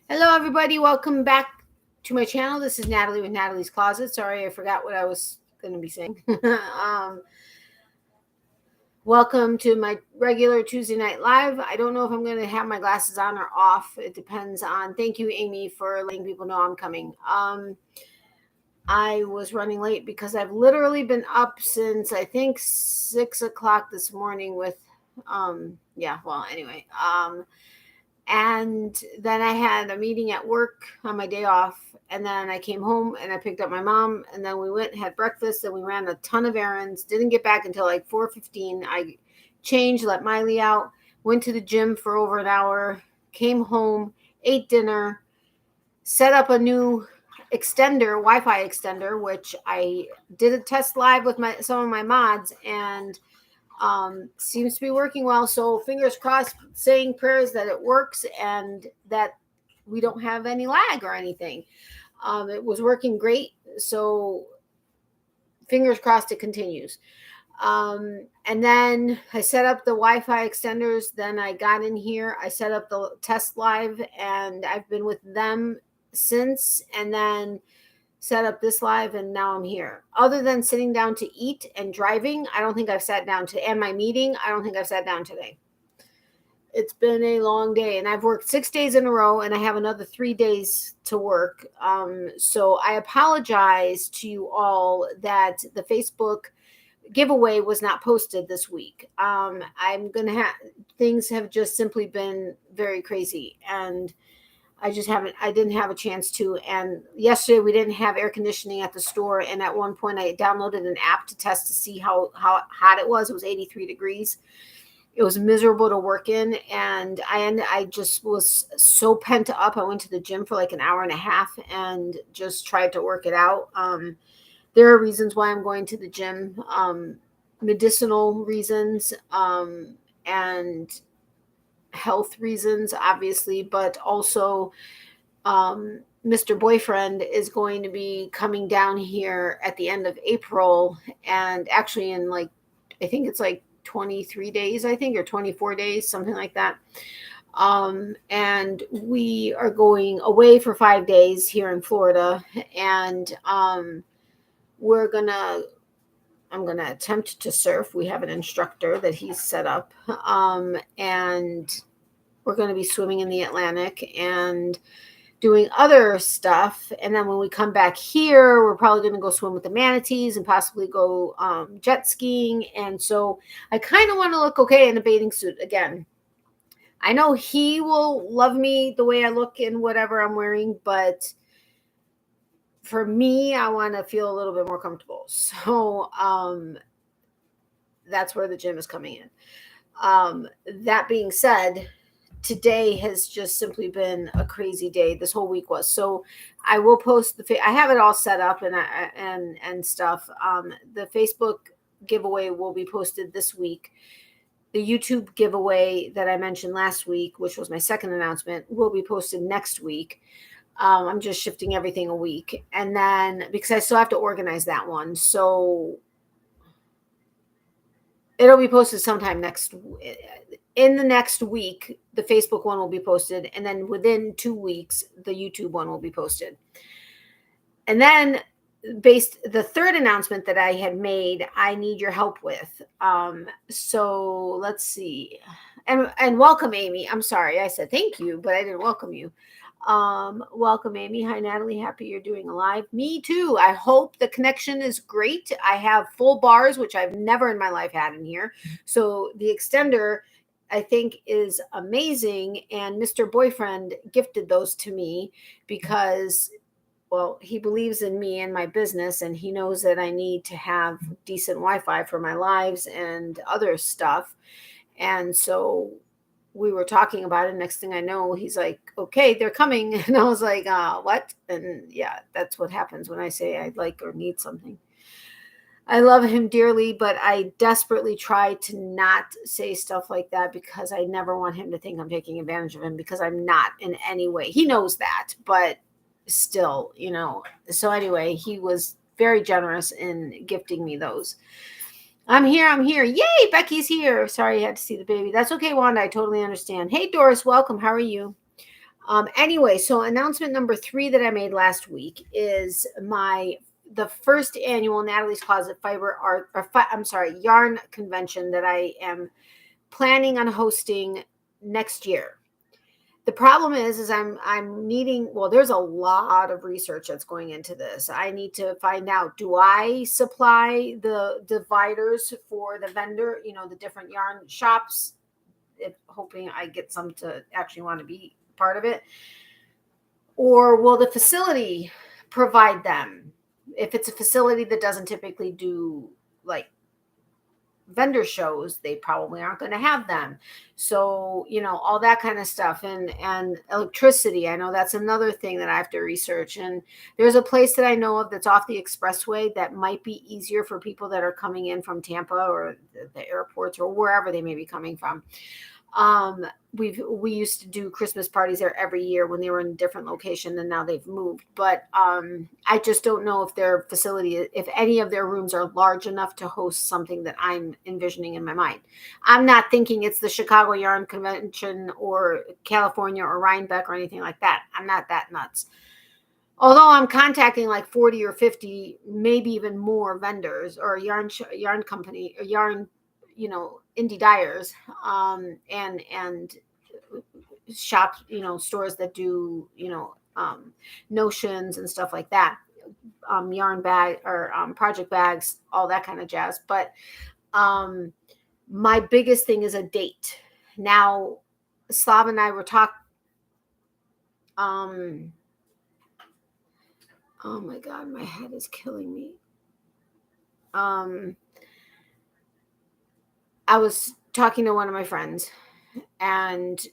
Hello, everybody. Welcome back to my channel. This is Natalie with Natalie's Closet. Sorry, I forgot what I was going to be saying. Welcome to my regular Tuesday night live. I don't know if I'm going to have my glasses on or off. It depends on. Thank you, Amy, for letting people know I'm coming. I was running late because I've literally been up since I think 6 o'clock this morning with, anyway. And then I had a meeting at work on my day off. And then I came home and I picked up my mom. And then we went and had breakfast and we ran a ton of errands. Didn't get back until like 4:15. I changed, let Miley out, went to the gym for over an hour, came home, ate dinner, set up a new Wi-Fi extender, which I did a test live with some of my mods, and seems to be working well. So fingers crossed, saying prayers that it works and that we don't have any lag or anything. It was working great. So fingers crossed it continues. And then I set up the Wi-Fi extenders. Then I got in here. I set up the test live and I've been with them since, and then set up this live, and now I'm here. Other than sitting down to eat and driving, I don't think I've sat down to, and my meeting, I don't think I've sat down today. It's been a long day, and I've worked 6 days in a row, and I have another 3 days to work. So I apologize to you all that the Facebook giveaway was not posted this week. Things have just simply been very crazy, and I didn't have a chance to. And yesterday we didn't have air conditioning at the store. And at one point I downloaded an app to test to see how hot it was. It was 83 degrees. It was miserable to work in. And I just was so pent up. I went to the gym for like an hour and a half and just tried to work it out. There are reasons why I'm going to the gym, medicinal reasons, and health reasons, obviously, but also Mr. Boyfriend is going to be coming down here at the end of April, and actually in like, I think it's like 23 days, I think, or 24 days, something like that. And we are going away for 5 days here in Florida, and I'm going to attempt to surf. We have an instructor that he's set up, and we're going to be swimming in the Atlantic and doing other stuff. And then when we come back here, we're probably going to go swim with the manatees and possibly go jet skiing. And so I kind of want to look okay in a bathing suit again. I know he will love me the way I look in whatever I'm wearing, but for me, I want to feel a little bit more comfortable. So that's where the gym is coming in. That being said, today has just simply been a crazy day. This whole week was. So I will post I have it all set up and stuff. The Facebook giveaway will be posted this week. The YouTube giveaway that I mentioned last week, which was my second announcement, will be posted next week. I'm just shifting everything a week. And then because I still have to organize that one. So it'll be posted sometime in the next week. The Facebook one will be posted. And then within 2 weeks, the YouTube one will be posted. And then the third announcement that I had made, I need your help with. So let's see. And welcome, Amy. I'm sorry. I said thank you, but I didn't welcome you. Welcome, Amy. Hi, Natalie. Happy you're doing a live. Me too. I hope the connection is great. I have full bars, which I've never in my life had in here. So the extender, I think, is amazing. And Mr. Boyfriend gifted those to me because, well, he believes in me and my business, and he knows that I need to have decent Wi-Fi for my lives and other stuff. And so we were talking about it. Next thing I know, he's like, okay, they're coming. And I was like, what? And yeah, that's what happens when I say I like or need something. I love him dearly, but I desperately try to not say stuff like that because I never want him to think I'm taking advantage of him, because I'm not in any way. He knows that, but still, So anyway, he was very generous in gifting me those. I'm here. Yay, Becky's here. Sorry you had to see the baby. That's okay, Wanda. I totally understand. Hey, Doris, welcome. How are you? Anyway, so announcement number 3 that I made last week is the first annual Natalie's Closet yarn convention that I am planning on hosting next year. The problem is I'm needing, well, there's a lot of research that's going into this. I need to find out, do I supply the dividers for the vendor, the different yarn shops, hoping I get some to actually want to be part of it? Or will the facility provide them? If it's a facility that doesn't typically do like vendor shows, they probably aren't going to have them. So, all that kind of stuff, and electricity. I know that's another thing that I have to research. And there's a place that I know of that's off the expressway that might be easier for people that are coming in from Tampa or the airports or wherever they may be coming from. We used to do Christmas parties there every year when they were in a different location, and now they've moved. But I just don't know if their facility, if any of their rooms are large enough to host something that I'm envisioning in my mind. I'm not thinking it's the Chicago Yarn Convention or California or Rhinebeck or anything like that. I'm not that nuts. Although I'm contacting like 40 or 50, maybe even more vendors or yarn company or yarn, indie dyers, and shops, stores that do, notions and stuff like that, yarn bag or project bags, all that kind of jazz. But my biggest thing is a date. Now, Slav and I were talking. Oh my God, my head is killing me. I was talking to one of my friends, and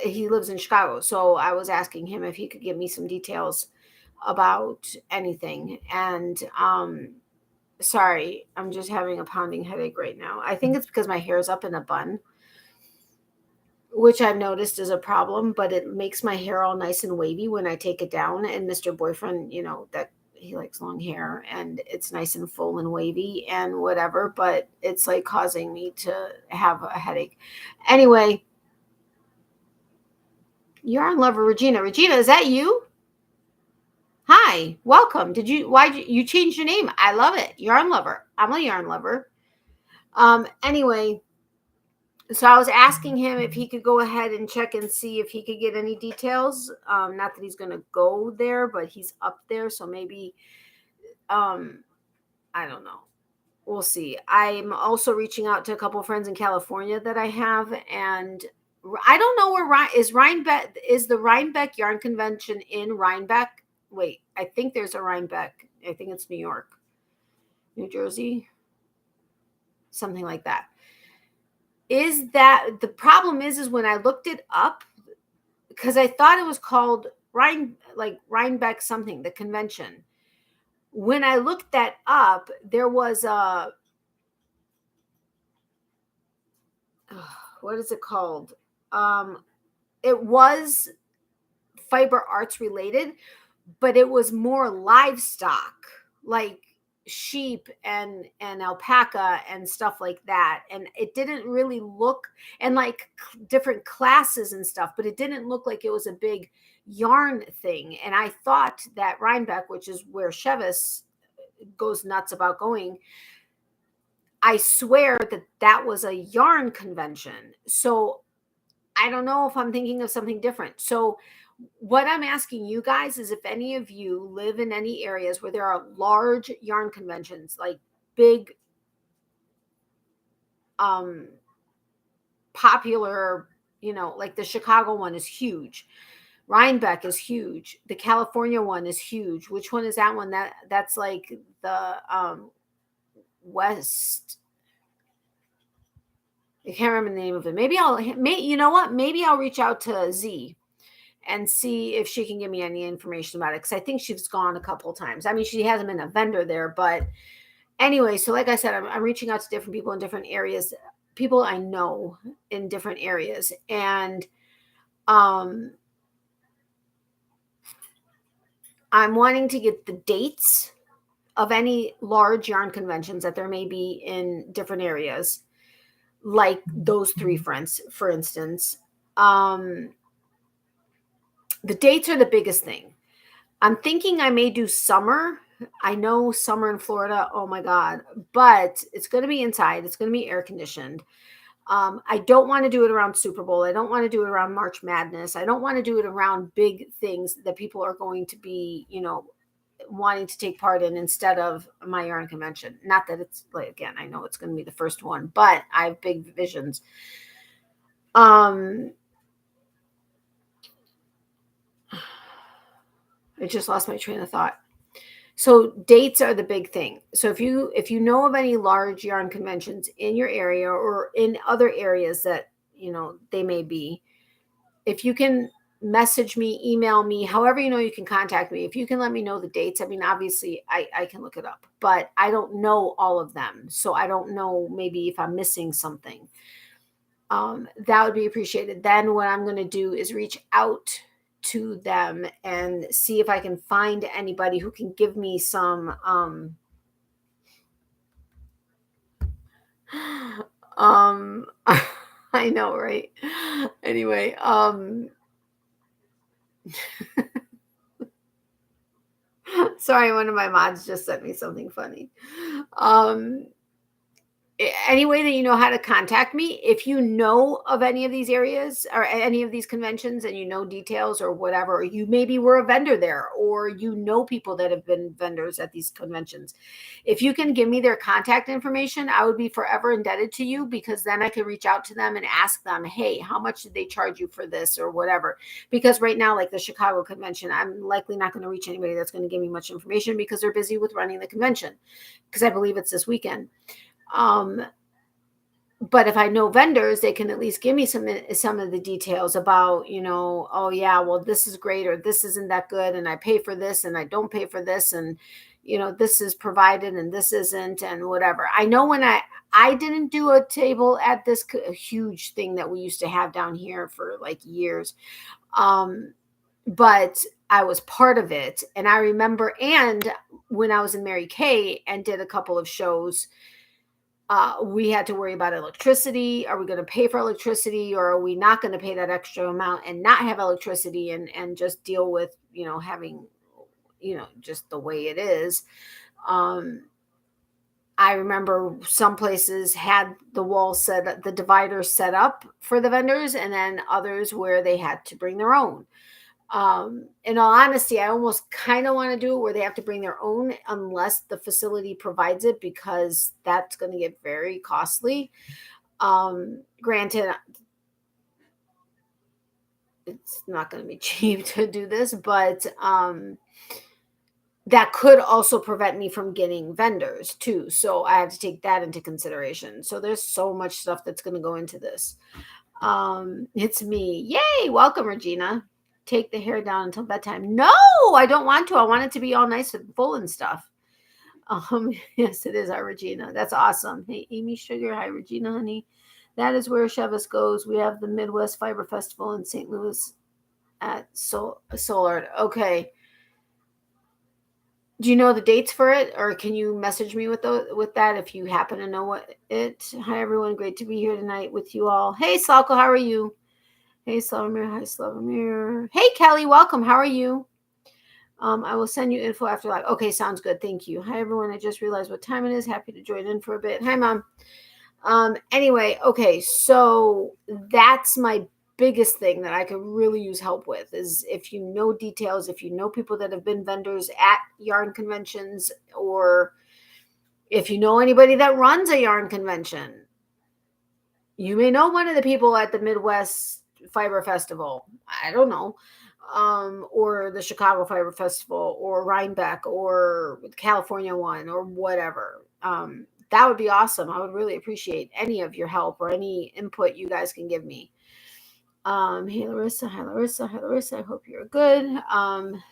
he lives in Chicago. So I was asking him if he could give me some details about anything. And sorry, I'm just having a pounding headache right now. I think it's because my hair is up in a bun, which I've noticed is a problem, but it makes my hair all nice and wavy when I take it down. And Mr. Boyfriend, that he likes long hair, and it's nice and full and wavy and whatever, but it's like causing me to have a headache. Anyway, Yarn Lover Regina. Regina, is that you? Hi, welcome. Why you changed your name? I love it. Yarn Lover. I'm a yarn lover. Anyway, so I was asking him if he could go ahead and check and see if he could get any details. Not that he's going to go there, but he's up there. So maybe, I don't know. We'll see. I'm also reaching out to a couple of friends in California that I have. And I don't know where is the Rhinebeck Yarn Convention in Rhinebeck? Wait, I think there's a Rhinebeck. I think it's New York, New Jersey, something like that. Is that the problem is when I looked it up, because I thought it was called Rhinebeck something, the convention. When I looked that up, there was what is it called? It was fiber arts related, but it was more livestock, like sheep and alpaca and stuff like that. And it didn't really look, and like different classes and stuff, but it didn't look like it was a big yarn thing. And I thought that Rhinebeck, which is where Chevis goes nuts about going, I swear that was a yarn convention. So I don't know if I'm thinking of something different. So what I'm asking you guys is if any of you live in any areas where there are large yarn conventions, like big, popular, like the Chicago one is huge. Rhinebeck is huge. The California one is huge. Which one is that one? That's like the West. I can't remember the name of it. Maybe you know what? Maybe I'll reach out to Z and see if she can give me any information about it. Because I think she's gone a couple of times. I mean, she hasn't been a vendor there, but anyway, so like I said, I'm reaching out to different people in different areas, people I know in different areas. And I'm wanting to get the dates of any large yarn conventions that there may be in different areas, like those 3 friends, for instance. The dates are the biggest thing. I'm thinking I may do summer. I know summer in Florida, oh my God, but it's going to be inside. It's going to be air conditioned. I don't want to do it around Super Bowl. I don't want to do it around March Madness. I don't want to do it around big things that people are going to be, wanting to take part in instead of my yarn convention. Not that it's like, again, I know it's going to be the first one, but I have big visions. I just lost my train of thought. So dates are the big thing. So if you know of any large yarn conventions in your area or in other areas that, they may be, if you can message me, email me, however, you can contact me. If you can let me know the dates, I mean, obviously I can look it up, but I don't know all of them. So I don't know maybe if I'm missing something. That would be appreciated. Then what I'm going to do is reach out to them and see if I can find anybody who can give me some I know, right? Anyway, sorry, one of my mods just sent me something funny. Any way that you know how to contact me, if you know of any of these areas or any of these conventions and details or whatever, or you maybe were a vendor there or people that have been vendors at these conventions, if you can give me their contact information, I would be forever indebted to you, because then I can reach out to them and ask them, hey, how much did they charge you for this or whatever? Because right now, like the Chicago convention, I'm likely not going to reach anybody that's going to give me much information because they're busy with running the convention, because I believe it's this weekend. But if I know vendors, they can at least give me some of the details about, oh yeah, well, this is great, or this isn't that good, and I pay for this and I don't pay for this, and this is provided and this isn't, and whatever. I know when I didn't do a table at this huge thing that we used to have down here for like years, but I was part of it, and I remember, and when I was in Mary Kay and did a couple of shows, we had to worry about electricity. Are we going to pay for electricity, or are we not going to pay that extra amount and not have electricity and just deal with, having, just the way it is. I remember some places had the dividers set up for the vendors, and then others where they had to bring their own. In all honesty, I almost kind of want to do it where they have to bring their own unless the facility provides it, because that's going to get very costly. Granted, it's not going to be cheap to do this, but that could also prevent me from getting vendors too. So I have to take that into consideration. So there's so much stuff that's going to go into this. It's me. Yay. Welcome, Regina. Take the hair down until bedtime. No, I don't want to. I want it to be all nice and full and stuff. Yes, it is our Regina. That's awesome. Hey, Amy Sugar. Hi, Regina, honey. That is where Chevis goes. We have the Midwest Fiber Festival in St. Louis at Soulard. Okay. Do you know the dates for it, or can you message me with that if you happen to know it? Hi, everyone. Great to be here tonight with you all. Hey, Salko, how are you? Hey, Slavomir. Hi, Slavomir. Hey, Kelly. Welcome. How are you? I will send you info after live. Okay, sounds good. Thank you. Hi, everyone. I just realized what time it is. Happy to join in for a bit. Hi, Mom. Anyway, okay, so that's my biggest thing that I could really use help with, is if you know details, if you know people that have been vendors at yarn conventions, or if you know anybody that runs a yarn convention. You may know one of the people at the Midwest Fiber Festival. I don't know. Or the Chicago Fiber Festival, or Rhinebeck, or the California one, or whatever. That would be awesome. I would really appreciate any of your help or any input you guys can give me. Hey, Larissa. Hi, Larissa. Hi, Larissa. I hope you're good.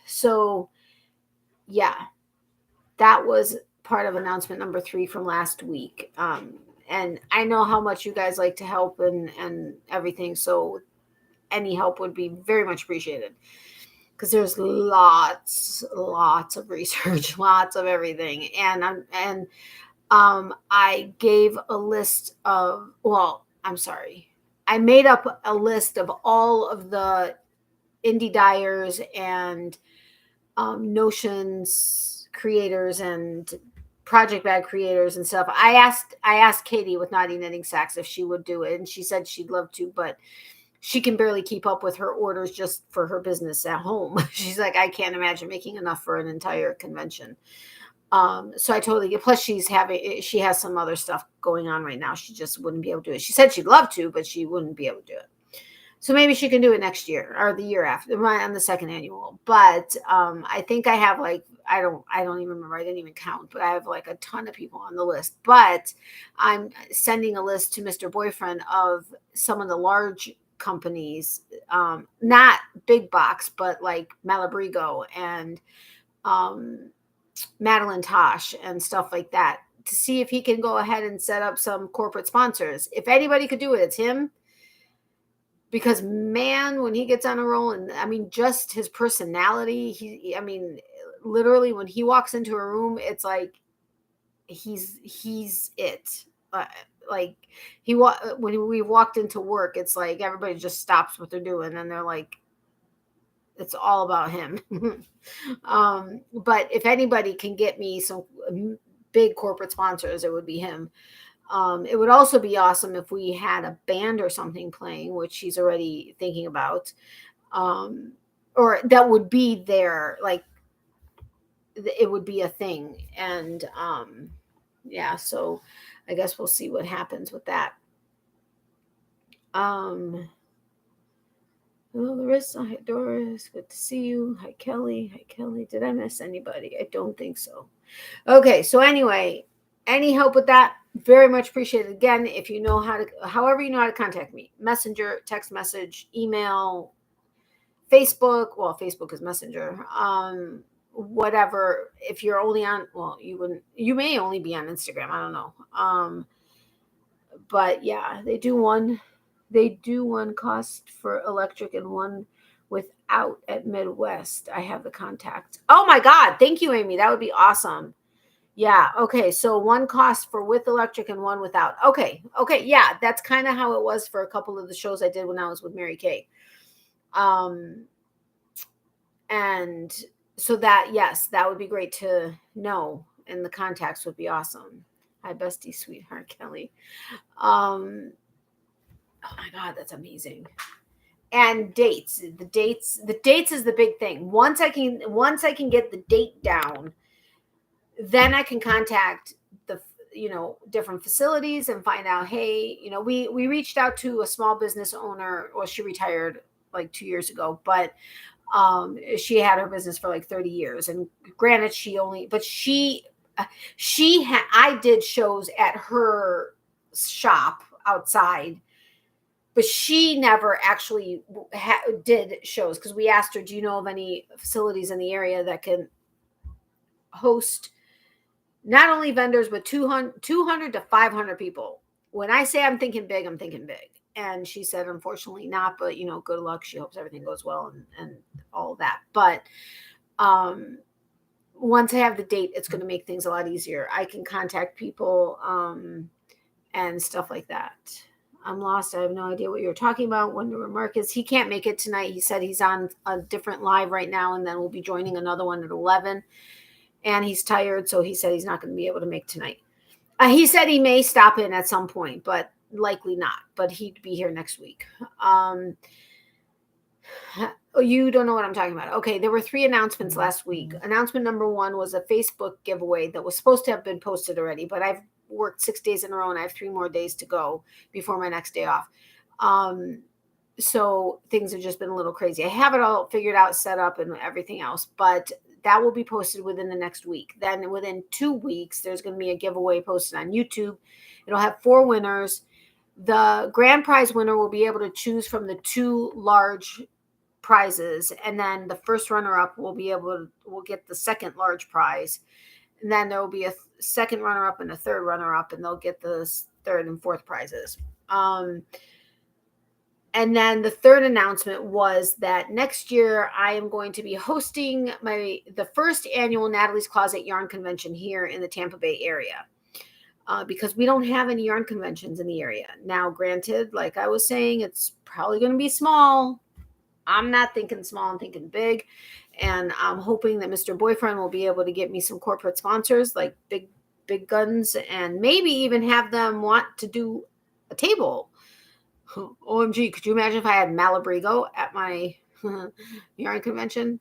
So, yeah, that was part of announcement number 3 from last week. And I know how much you guys like to help and everything. So any help would be very much appreciated, because there's lots of research, lots of everything. And I gave a list of, well, I'm sorry. I made up a list of all of the indie dyers and Notions creators and project bag creators and stuff. I asked Katie with Naughty Knitting Sacks if she would do it, and she said she'd love to, but she can barely keep up with her orders just for her business at home. She's like, I can't imagine making enough for an entire convention. So I totally get, plus she has some other stuff going on right now. She just wouldn't be able to do it. She said she'd love to, but she wouldn't be able to do it. So maybe she can do it next year or the year after, on the second annual. But I think I have like, I don't even remember. I didn't even count, but I have like a ton of people on the list. But I'm sending a list to Mr. Boyfriend of some of the large companies, not big box, but like Malabrigo and Madeline Tosh and stuff like that, to see if he can go ahead and set up some corporate sponsors. If anybody could do it, it's him. Because man, when he gets on a roll, and I mean, just his personality, literally when he walks into a room, it's like he's it. Like when we walked into work, it's like everybody just stops what they're doing and they're like, it's all about him. But if anybody can get me some big corporate sponsors, it would be him. It would also be awesome if we had a band or something playing, which he's already thinking about, or that would be there, like it would be a thing. And yeah, so I guess we'll see what happens with that. Hello, Larissa. Hi, Doris. Good to see you. Hi, Kelly. Hi, Kelly. Did I miss anybody? I don't think so. Okay, so anyway, any help with that? Very much appreciated. Again, if you know however you know how to contact me, messenger, text message, email, Facebook. Well, Facebook is Messenger. Whatever. If you're only on, well, you may only be on Instagram. I don't know. But yeah, they do one cost for electric and one without at Midwest. I have the contact. Oh my God. Thank you, Amy. That would be awesome. Yeah. Okay. So one cost for with electric and one without. Okay. Okay. Yeah. That's kind of how it was for a couple of the shows I did when I was with Mary Kay. And so that, yes, that would be great to know. And the contacts would be awesome. Hi, bestie, sweetheart, Kelly. Oh my God, that's amazing. And dates. The dates is the big thing. Once I can get the date down, then I can contact the different facilities and find out, hey, we reached out to a small business owner. Well, she retired like 2 years ago, but she had her business for like 30 years. And granted, I did shows at her shop outside, but she never actually did shows, because we asked her, do you know of any facilities in the area that can host not only vendors, but 200 to 500 people. When I say I'm thinking big, I'm thinking big. And she said, unfortunately not, but good luck. She hopes everything goes well and all that. But once I have the date, it's going to make things a lot easier. I can contact people and stuff like that. I'm lost. I have no idea what you're talking about. Wonder where Mark is. He can't make it tonight. He said he's on a different live right now, and then we'll be joining another one at 11. And he's tired, so he said he's not going to be able to make tonight. He said he may stop in at some point, but likely not. But he'd be here next week. You don't know what I'm talking about. Okay, there were 3 announcements last week. Announcement number 1 was a Facebook giveaway that was supposed to have been posted already, but I've worked 6 days in a row, and I have 3 more days to go before my next day off. So things have just been a little crazy. I have it all figured out, set up, and everything else, but that will be posted within the next week. Then within 2 weeks, there's going to be a giveaway posted on YouTube. It'll have 4 winners. The grand prize winner will be able to choose from the 2 large prizes. And then the first runner-up will get the second large prize. And then there will be a second runner-up and a third runner-up, and they'll get the third and fourth prizes. And then the third announcement was that next year I am going to be hosting the first annual Natalie's Closet Yarn Convention here in the Tampa Bay area. because we don't have any yarn conventions in the area. Now, granted, like I was saying, it's probably going to be small. I'm not thinking small, I'm thinking big. And I'm hoping that Mr. Boyfriend will be able to get me some corporate sponsors, like big guns, and maybe even have them want to do a table. OMG, could you imagine if I had Malabrigo at my yarn convention?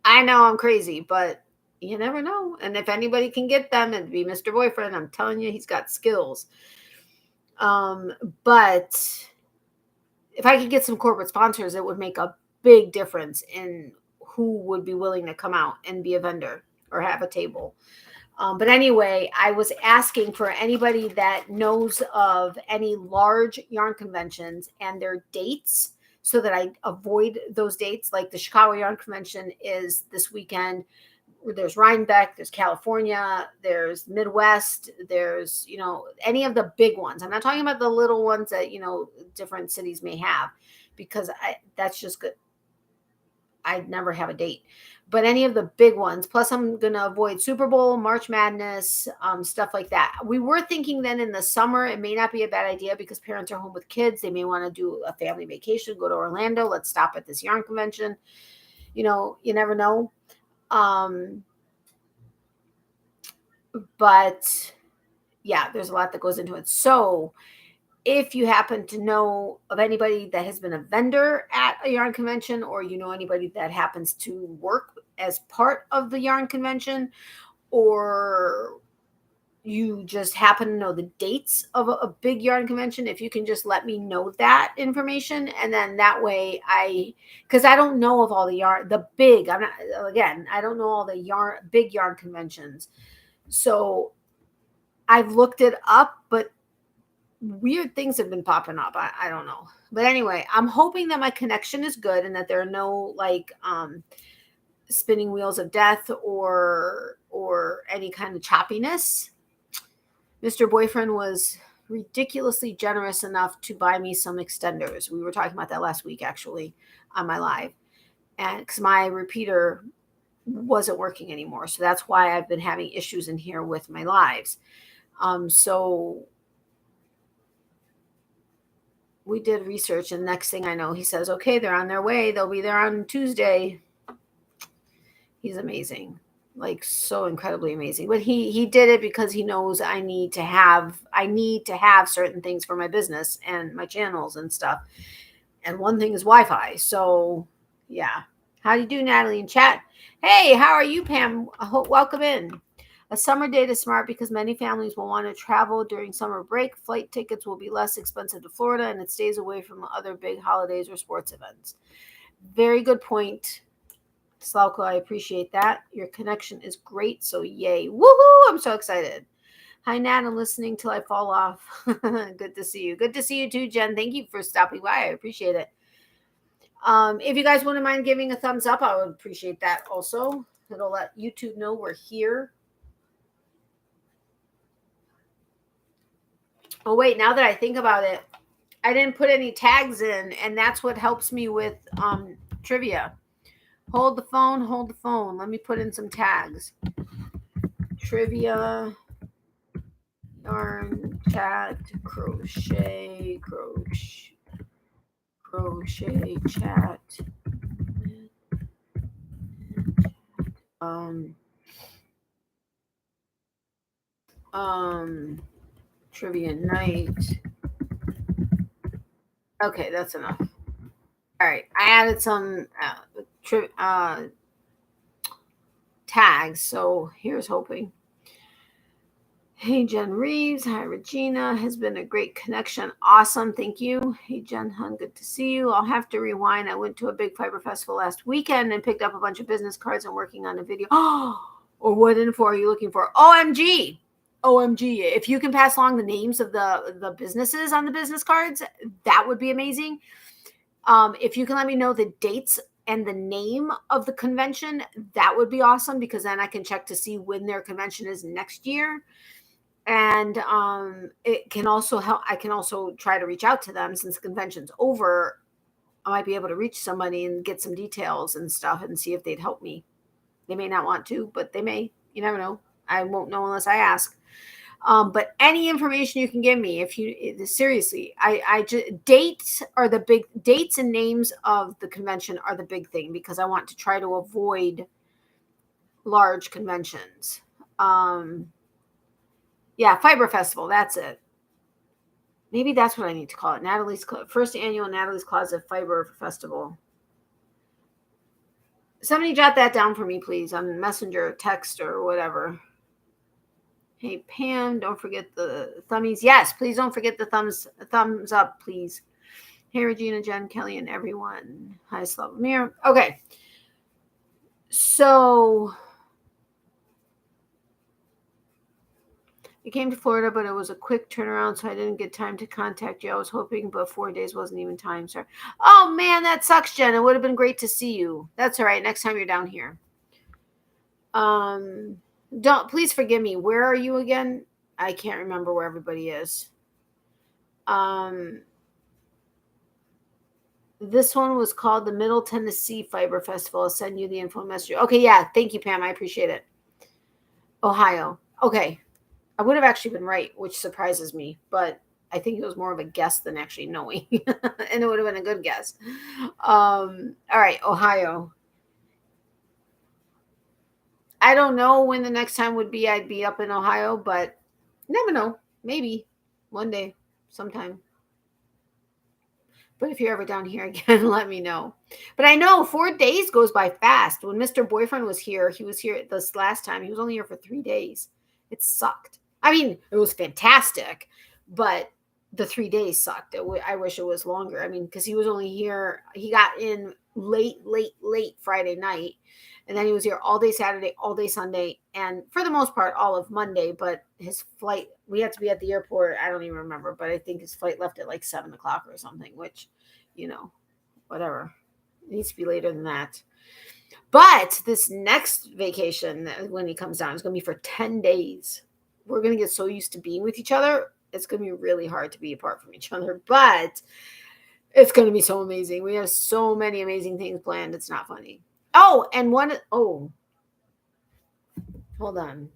I know I'm crazy, but you never know. And if anybody can get them, it'd be Mr. Boyfriend. I'm telling you, he's got skills. But if I could get some corporate sponsors, it would make a big difference in who would be willing to come out and be a vendor or have a table. But anyway, I was asking for anybody that knows of any large yarn conventions and their dates so that I avoid those dates. Like the Chicago Yarn Convention is this weekend. There's Rhinebeck, there's California, there's Midwest, there's, any of the big ones. I'm not talking about the little ones that, different cities may have, because that's just good. I'd never have a date. But any of the big ones, plus I'm going to avoid Super Bowl, March Madness, stuff like that. We were thinking then in the summer, it may not be a bad idea because parents are home with kids. They may want to do a family vacation, go to Orlando. Let's stop at this yarn convention. You never know. But yeah, there's a lot that goes into it. So if you happen to know of anybody that has been a vendor at a yarn convention, or anybody that happens to work as part of the yarn convention, or you just happen to know the dates of a big yarn convention, if you can just let me know that information. And then that way because I don't know of all the yarn, I don't know all the big yarn conventions. So I've looked it up, but weird things have been popping up. I don't know. But anyway, I'm hoping that my connection is good and that there are no spinning wheels of death or any kind of choppiness. Mr. Boyfriend was ridiculously generous enough to buy me some extenders. We were talking about that last week, actually, on my live. And because my repeater wasn't working anymore. So that's why I've been having issues in here with my lives. So we did research, and next thing I know, he says, okay, they're on their way. They'll be there on Tuesday. He's amazing, like so incredibly amazing. But he did it because he knows I need to have certain things for my business and my channels and stuff. And one thing is Wi-Fi. So yeah. How do you do, Natalie, in chat? Hey, how are you, Pam? Welcome in. A summer date is smart because many families will want to travel during summer break. Flight tickets will be less expensive to Florida, and it stays away from other big holidays or sports events. Very good point, Slauko. I appreciate that. Your connection is great, so yay. Woohoo! I'm so excited. Hi, Nat. I'm listening till I fall off. Good to see you. Good to see you too, Jen. Thank you for stopping by. I appreciate it. If you guys wouldn't mind giving a thumbs up, I would appreciate that also. It'll let YouTube know we're here. Oh, wait, now that I think about it, I didn't put any tags in, and that's what helps me with trivia. Hold the phone. Let me put in some tags. Trivia, yarn, chat, crochet, chat. Trivia night. Okay, that's enough. All right, I added some tags, so here's hoping. Hey, Jen Reeves. Hi, Regina. Has been a great connection. Awesome. Thank you. Hey, Jen Hun. Good to see you. I'll have to rewind. I went to a big fiber festival last weekend and picked up a bunch of business cards and working on a video. Oh, or what info are you looking for? OMG. If you can pass along the names of the businesses on the business cards, that would be amazing. If you can let me know the dates and the name of the convention, that would be awesome, because then I can check to see when their convention is next year. And it can also help. I can also try to reach out to them since the convention's over. I might be able to reach somebody and get some details and stuff and see if they'd help me. They may not want to, but they may. You never know. I won't know unless I ask. But any information you can give me, if you seriously, I just dates and names of the convention are the big thing, because I want to try to avoid large conventions. Yeah, Fiber Festival. That's it. Maybe that's what I need to call it. Natalie's first annual Natalie's Closet Fiber Festival. Somebody jot that down for me, please, on Messenger, text, or whatever. Hey, Pam, don't forget the thummies. Yes, please don't forget the thumbs up, please. Hey, Regina, Jen, Kelly, and everyone. Hi, Slavomir. Okay. So I came to Florida, but it was a quick turnaround, so I didn't get time to contact you. I was hoping, but 4 days wasn't even time, sir. Oh, man, that sucks, Jen. It would have been great to see you. That's all right. Next time you're down here. Please forgive me. Where are you again? I can't remember where everybody is. This one was called the Middle Tennessee Fiber Festival. I'll send you the info message. Okay, yeah. Thank you, Pam. I appreciate it. Ohio. Okay. I would have actually been right, which surprises me, but I think it was more of a guess than actually knowing. And it would have been a good guess. All right, Ohio. I don't know when the next time would be I'd be up in Ohio, but never know. Maybe one day, sometime. But if you're ever down here again, let me know. But I know 4 days goes by fast. When Mr. Boyfriend was here, he was here this last time. He was only here for 3 days. It sucked. I mean, it was fantastic, but the 3 days sucked. I wish it was longer. I mean, because he was only here. He got in late Friday night. And then he was here all day Saturday, all day Sunday, and for the most part, all of Monday. But his flight, we had to be at the airport. I don't even remember, but I think his flight left at like 7 o'clock or something, which, whatever. It needs to be later than that. But this next vacation, when he comes down, is going to be for 10 days. We're going to get so used to being with each other. It's going to be really hard to be apart from each other, but it's going to be so amazing. We have so many amazing things planned. It's not funny. Oh, and hold on.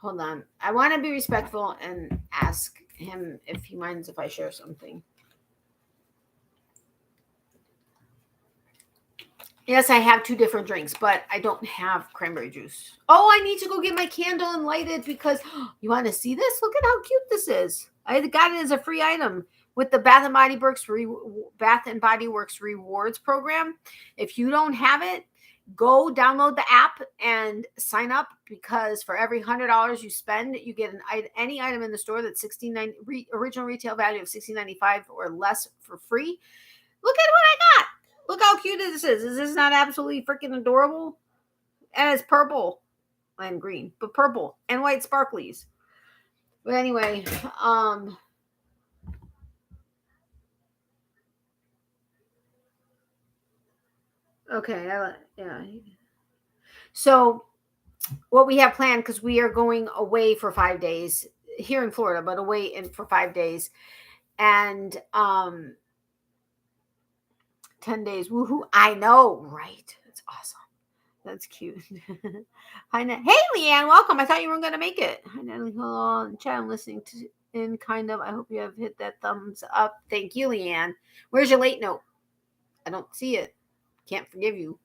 Hold on. I want to be respectful and ask him if he minds if I share something. Yes, I have 2 different drinks, but I don't have cranberry juice. Oh, I need to go get my candle and light it because you want to see this? Look at how cute this is. I got it as a free item with the Bath and Body Works rewards program. If you don't have it, go download the app and sign up, because for every $100 you spend, you get any item in the store that's original retail value of $16.95 or less for free. Look at what I got. Look how cute this is. Is this not absolutely freaking adorable? And it's purple and green, but purple and white sparklies. But anyway, okay, yeah. So what we have planned, because we are going away for 5 days here in Florida, but away for 5 days, and 10 days. Woohoo! I know, right? That's awesome. That's cute. Hi, hey, Leanne, welcome. I thought you weren't going to make it. Hi, Natalie. Hello, in chat. I'm listening to in kind of. I hope you have hit that thumbs up. Thank you, Leanne. Where's your late note? I don't see it. Can't forgive you.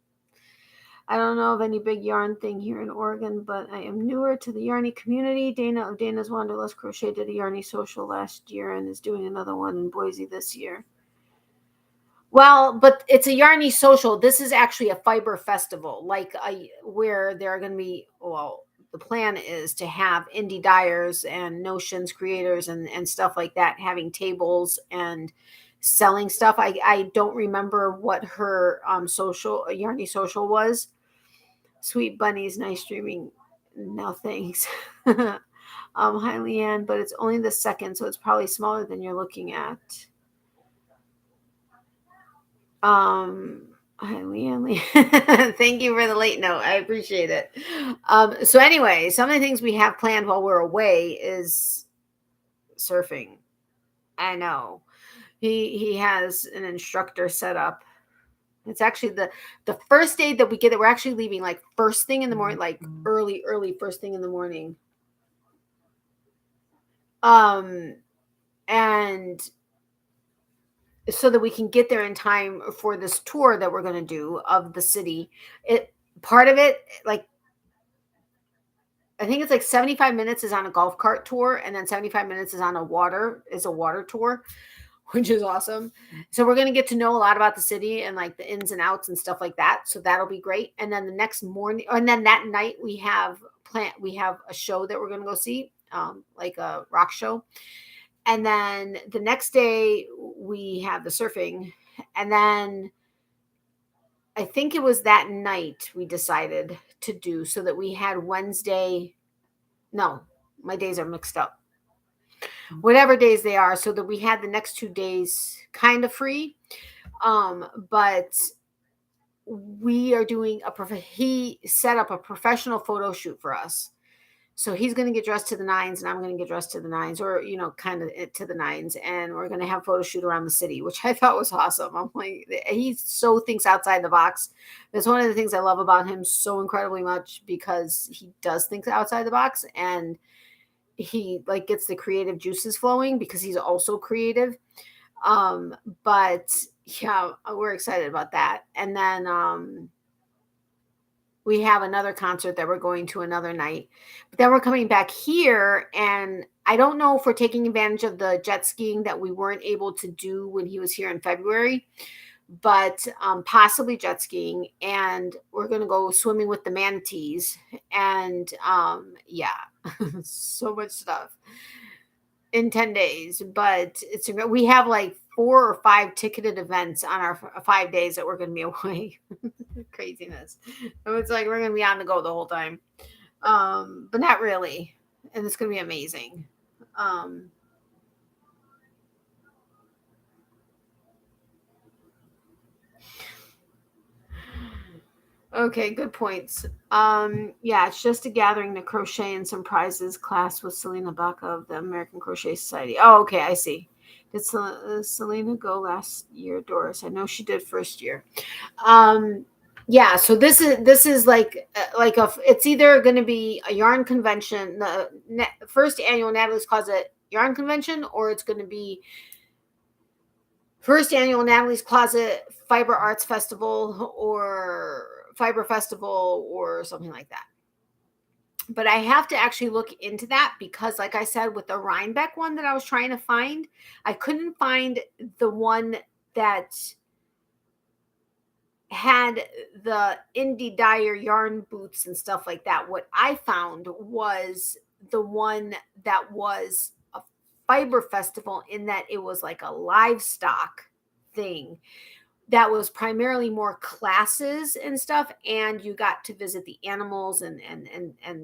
I don't know of any big yarn thing here in Oregon, but I am newer to the yarny community. Dana of Dana's Wanderlust Crochet did a yarny social last year and is doing another one in Boise this year. Well, but it's a yarny social. This is actually a fiber festival, where there are going to be, the plan is to have indie dyers and notions creators and stuff like that, having tables and selling stuff. I don't remember what her yarny social was. Sweet bunnies, nice streaming. No thanks. Hi, Leanne, but it's only the second, so it's probably smaller than you're looking at. Hi, Leanne. Thank you for the late note. I appreciate it. So anyway, some of the things we have planned while we're away is surfing. I know. He has an instructor set up. It's actually the first day that we get it. We're actually leaving like first thing in the morning, like early first thing in the morning. And so that we can get there in time for this tour that we're going to do of the city. Part of it, like, I think it's like 75 minutes is on a golf cart tour, and then 75 minutes is on a water tour, which is awesome. So we're going to get to know a lot about the city and like the ins and outs and stuff like that. So that'll be great. And then the next morning, and then that night we have a show that we're going to go see, like a rock show. And then the next day we have the surfing. And then I think it was that night we decided to do, so that we had Wednesday. No, my days are mixed up. Whatever days they are, so that we had the next 2 days kind of free. But we are doing he set up a professional photo shoot for us. So he's going to get dressed to the nines, and I'm going to get dressed to the nines, or, kind of to the nines. And we're going to have a photo shoot around the city, which I thought was awesome. I'm like, he so thinks outside the box. That's one of the things I love about him so incredibly much, because he does think outside the box, and he like gets the creative juices flowing because he's also creative. But yeah, we're excited about that. And then, we have another concert that we're going to another night, but then we're coming back here. And I don't know if we're taking advantage of the jet skiing that we weren't able to do when he was here in February, but possibly jet skiing. And we're going to go swimming with the manatees. And yeah, so much stuff in 10 days, but we have like 4 or 5 ticketed events on our 5 days that we're going to be away. Craziness. So it's like we're going to be on the go the whole time, but not really. And it's going to be amazing. Okay, good points. Yeah, it's just a gathering to crochet and some prizes class with Selena Baca of the American Crochet Society. Oh, okay, I see. Did Selena go last year, Doris? I know she did first year. Yeah, so this is like it's either going to be a yarn convention, the first annual Natalie's Closet yarn convention, or it's going to be first annual Natalie's Closet Fiber Arts Festival, or Fiber Festival, or something like that. But I have to actually look into that, because like I said, with the Rhinebeck one that I was trying to find, I couldn't find the one that had the indie dyer yarn boots and stuff like that. What I found was the one that was a fiber festival, in that it was like a livestock thing that was primarily more classes and stuff, and you got to visit the animals and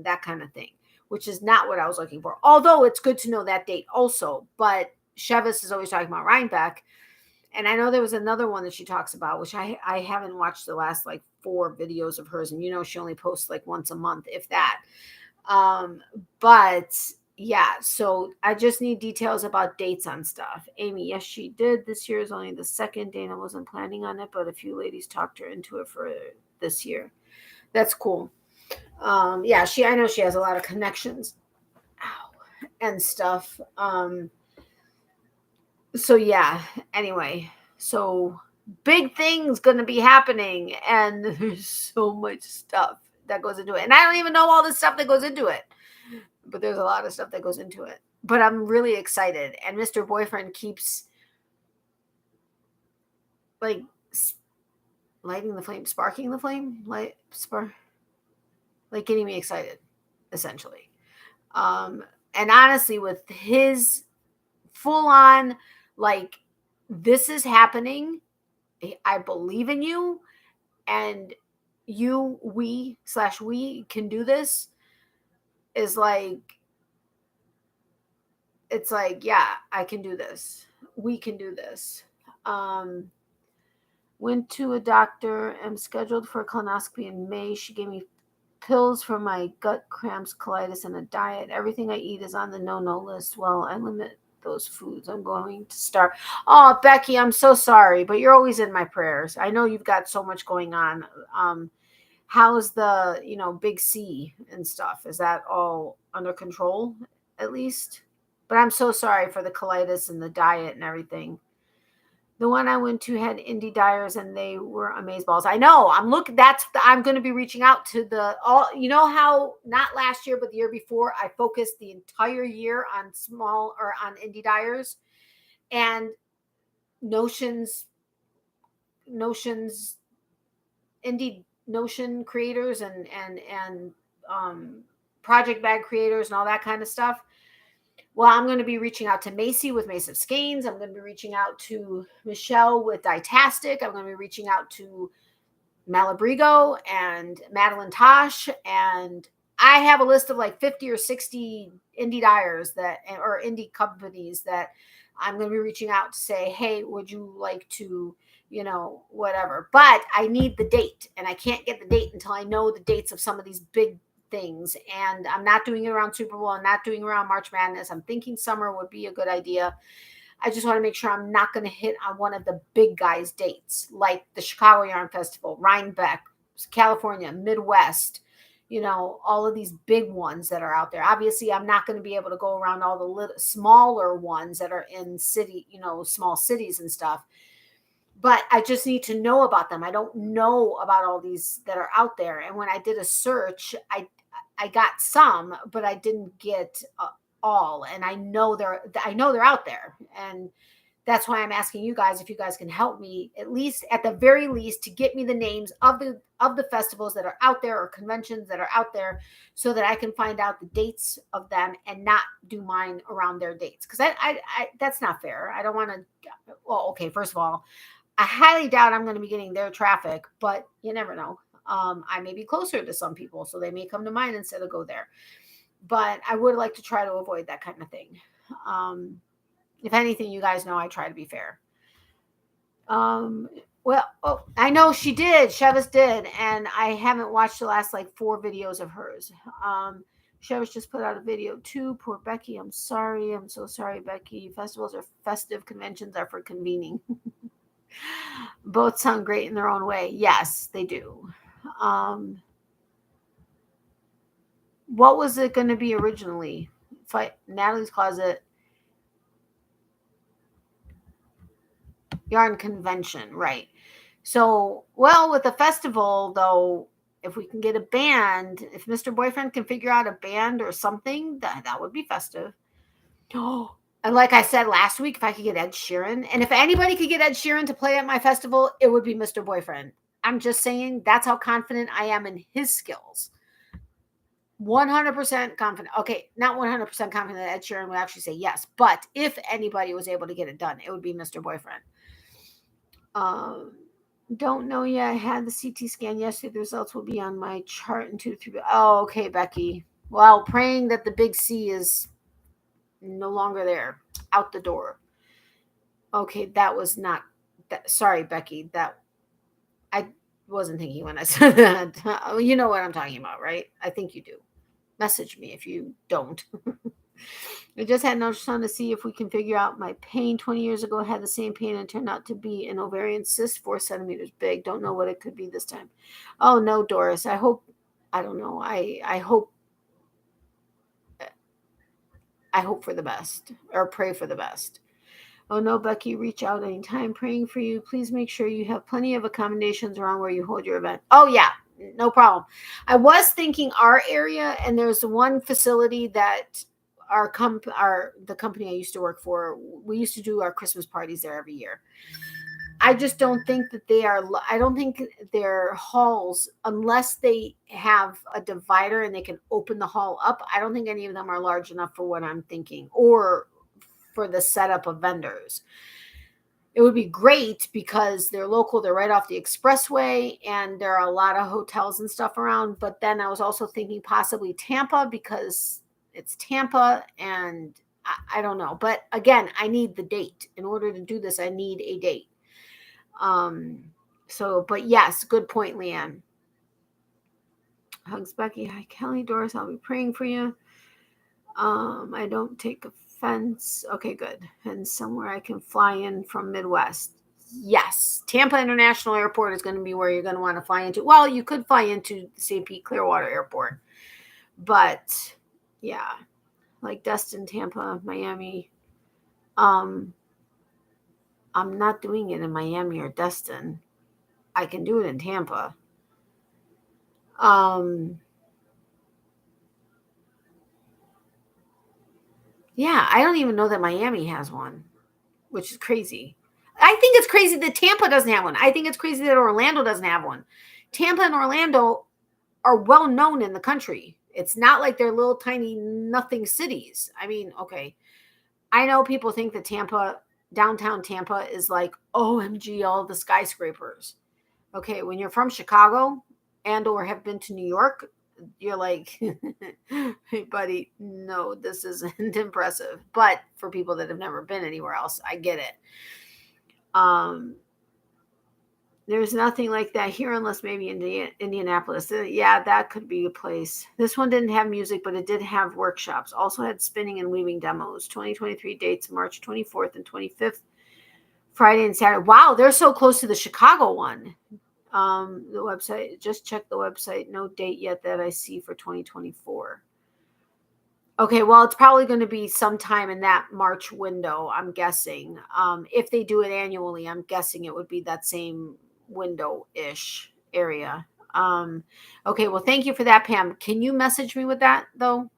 that kind of thing, which is not what I was looking for. Although it's good to know that date also. But Chevis is always talking about Rhinebeck, and I know there was another one that she talks about, which I haven't watched the last like 4 videos of hers, and she only posts like once a month, if that. But yeah, so I just need details about dates on stuff. Amy, yes, she did. This year is only the second. Dana wasn't planning on it, but a few ladies talked her into it for this year. That's cool. Yeah, I know she has a lot of connections. Ow, and stuff. So yeah, anyway, so big things going to be happening, and there's so much stuff that goes into it. And I don't even know all the stuff that goes into it, but there's a lot of stuff that goes into it. But I'm really excited. And Mr. Boyfriend keeps like lighting the flame, sparking the flame, like getting me excited, essentially. And honestly, with his full on, like, this is happening, I believe in you, and we can do this, is like, it's like, yeah, I can do this. We can do this. Went to a doctor. I'm scheduled for a colonoscopy in May. She gave me pills for my gut cramps, colitis, and a diet. Everything I eat is on the no list. Well, I limit those foods. I'm going to start. Oh, Becky, I'm so sorry, but you're always in my prayers. I know you've got so much going on. How's the, big C and stuff? Is that all under control at least? But I'm so sorry for the colitis and the diet and everything. The one I went to had indie dyers and they were amazeballs. I know. I'm going to be reaching out to how not last year, but the year before, I focused the entire year on on indie dyers and Notions, indie Notion creators and project bag creators and all that kind of stuff. Well, I'm going to be reaching out to Macy with Mace of Skeins. I'm going to be reaching out to Michelle with Dietastic. I'm going to be reaching out to Malabrigo and Madeline Tosh. And I have a list of like 50 or 60 indie dyers or indie companies that I'm going to be reaching out to say, hey, would you like to, whatever. But I need the date, and I can't get the date until I know the dates of some of these big things. And I'm not doing it around Super Bowl. I'm not doing it around March Madness. I'm thinking summer would be a good idea. I just want to make sure I'm not going to hit on one of the big guys' dates, like the Chicago Yarn Festival, Rhinebeck, California, Midwest, all of these big ones that are out there. Obviously, I'm not going to be able to go around all the smaller ones that are in small cities and stuff. But I just need to know about them. I don't know about all these that are out there. And when I did a search, I got some, but I didn't get all. And I know they're out there. And that's why I'm asking you guys if you guys can help me, at the very least, to get me the names of the festivals that are out there or conventions that are out there, so that I can find out the dates of them and not do mine around their dates. Because I that's not fair. I don't want to. Well, okay, first of all, I highly doubt I'm going to be getting their traffic, but you never know. I may be closer to some people, so they may come to mine instead of go there. But I would like to try to avoid that kind of thing. If anything, you guys know I try to be fair. I know she did. Chevis did, and I haven't watched the last 4 videos of hers. Chevis just put out a video too. Poor Becky. I'm sorry. I'm so sorry, Becky. Festivals are festive. Conventions are for convening. Both sound great in their own way. Yes, they do. What was it going to be originally? Natalie's Closet Yarn Convention, right? So, with the festival, though, if we can get a band, if Mr. Boyfriend can figure out a band or something, that would be festive. Oh, and like I said last week, if I could get Ed Sheeran, and if anybody could get Ed Sheeran to play at my festival, it would be Mr. Boyfriend. I'm just saying, that's how confident I am in his skills. 100% confident. Okay, not 100% confident that Ed Sheeran would actually say yes, but if anybody was able to get it done, it would be Mr. Boyfriend. Don't know yet. I had the CT scan yesterday. The results will be on my chart in 2 to 3. Oh, okay, Becky. Well, praying that the big C is no longer there, out the door. Okay, that was not that. Sorry, Becky. That I wasn't thinking when I said that. You know what I'm talking about, right? I think you do. Message me if you don't. I just had an ultrasound to see if we can figure out my pain. 20 years ago, I had the same pain and turned out to be an ovarian cyst 4 centimeters big. Don't know what it could be this time. Oh, no, Doris. I don't know. I hope for the best, or pray for the best. Oh, no, Becky, reach out anytime. Praying for you. Please make sure you have plenty of accommodations around where you hold your event. Oh, yeah, no problem. I was thinking our area, and there's one facility that the company I used to work for, we used to do our Christmas parties there every year. I just don't think that I don't think their halls, unless they have a divider and they can open the hall up, I don't think any of them are large enough for what I'm thinking, or for the setup of vendors. It would be great because they're local, they're right off the expressway, and there are a lot of hotels and stuff around. But then I was also thinking possibly Tampa, because it's Tampa, and I don't know. But again, I need the date. In order to do this, I need a date. But yes, good point, Leanne. Hugs, Becky. Hi, Kelly. Doris, I'll be praying for you. I don't take fence. Okay, good. And somewhere I can fly in from Midwest. Yes. Tampa International Airport is going to be where you're going to want to fly into. Well, you could fly into St. Pete Clearwater Airport. But yeah, like Destin, Tampa, Miami. I'm not doing it in Miami or Destin. I can do it in Tampa. Yeah, I don't even know that Miami has one, which is crazy. I think it's crazy that Tampa doesn't have one. I think it's crazy that Orlando doesn't have one. Tampa and Orlando are well known in the country. It's not like they're little tiny nothing cities. I mean, okay. I know people think that downtown Tampa is like, OMG, all the skyscrapers. Okay, when you're from Chicago and or have been to New York, you're like, hey, buddy, no, this isn't impressive. But for people that have never been anywhere else, I get it. There's nothing like that here unless maybe Indianapolis. Yeah, that could be a place. This one didn't have music, but it did have workshops. Also had spinning and weaving demos. 2023 dates, March 24th and 25th, Friday and Saturday. Wow, they're so close to the Chicago one. The website, just check the website. No date yet that I see for 2024. Okay, well, it's probably going to be sometime in that March window, I'm guessing. If they do it annually, I'm guessing it would be that same window-ish area. Okay, well, thank you for that, Pam. Can you message me with that, though?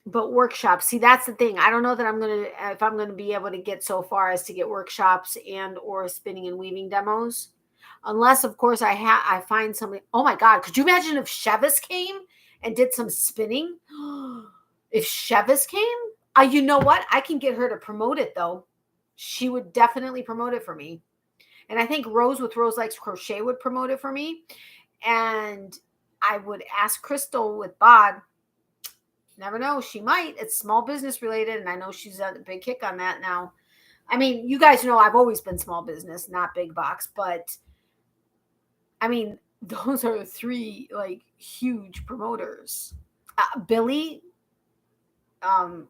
But workshops, see, that's the thing. I don't know that if I'm going to be able to get so far as to get workshops and or spinning and weaving demos. Unless, of course, I find somebody. Oh, my God. Could you imagine if Chevis came and did some spinning? If Chevis came, you know what? I can get her to promote it, though. She would definitely promote it for me. And I think Rose with Rose Likes Crochet would promote it for me. And I would ask Crystal with Bod. Never know. She might. It's small business related. And I know she's a big kick on that now. I mean, you guys know I've always been small business, not big box. But, I mean, those are three, like, huge promoters. Billy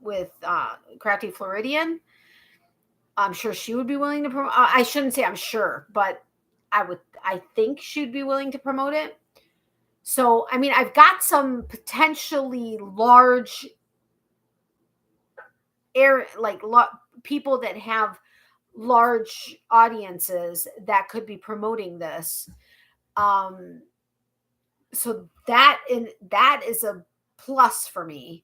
with Crafty Floridian. I'm sure she would be willing to promote. I shouldn't say I'm sure, but I think she'd be willing to promote it. So, I mean, I've got some potentially large people that have large audiences that could be promoting this. So that is a plus for me.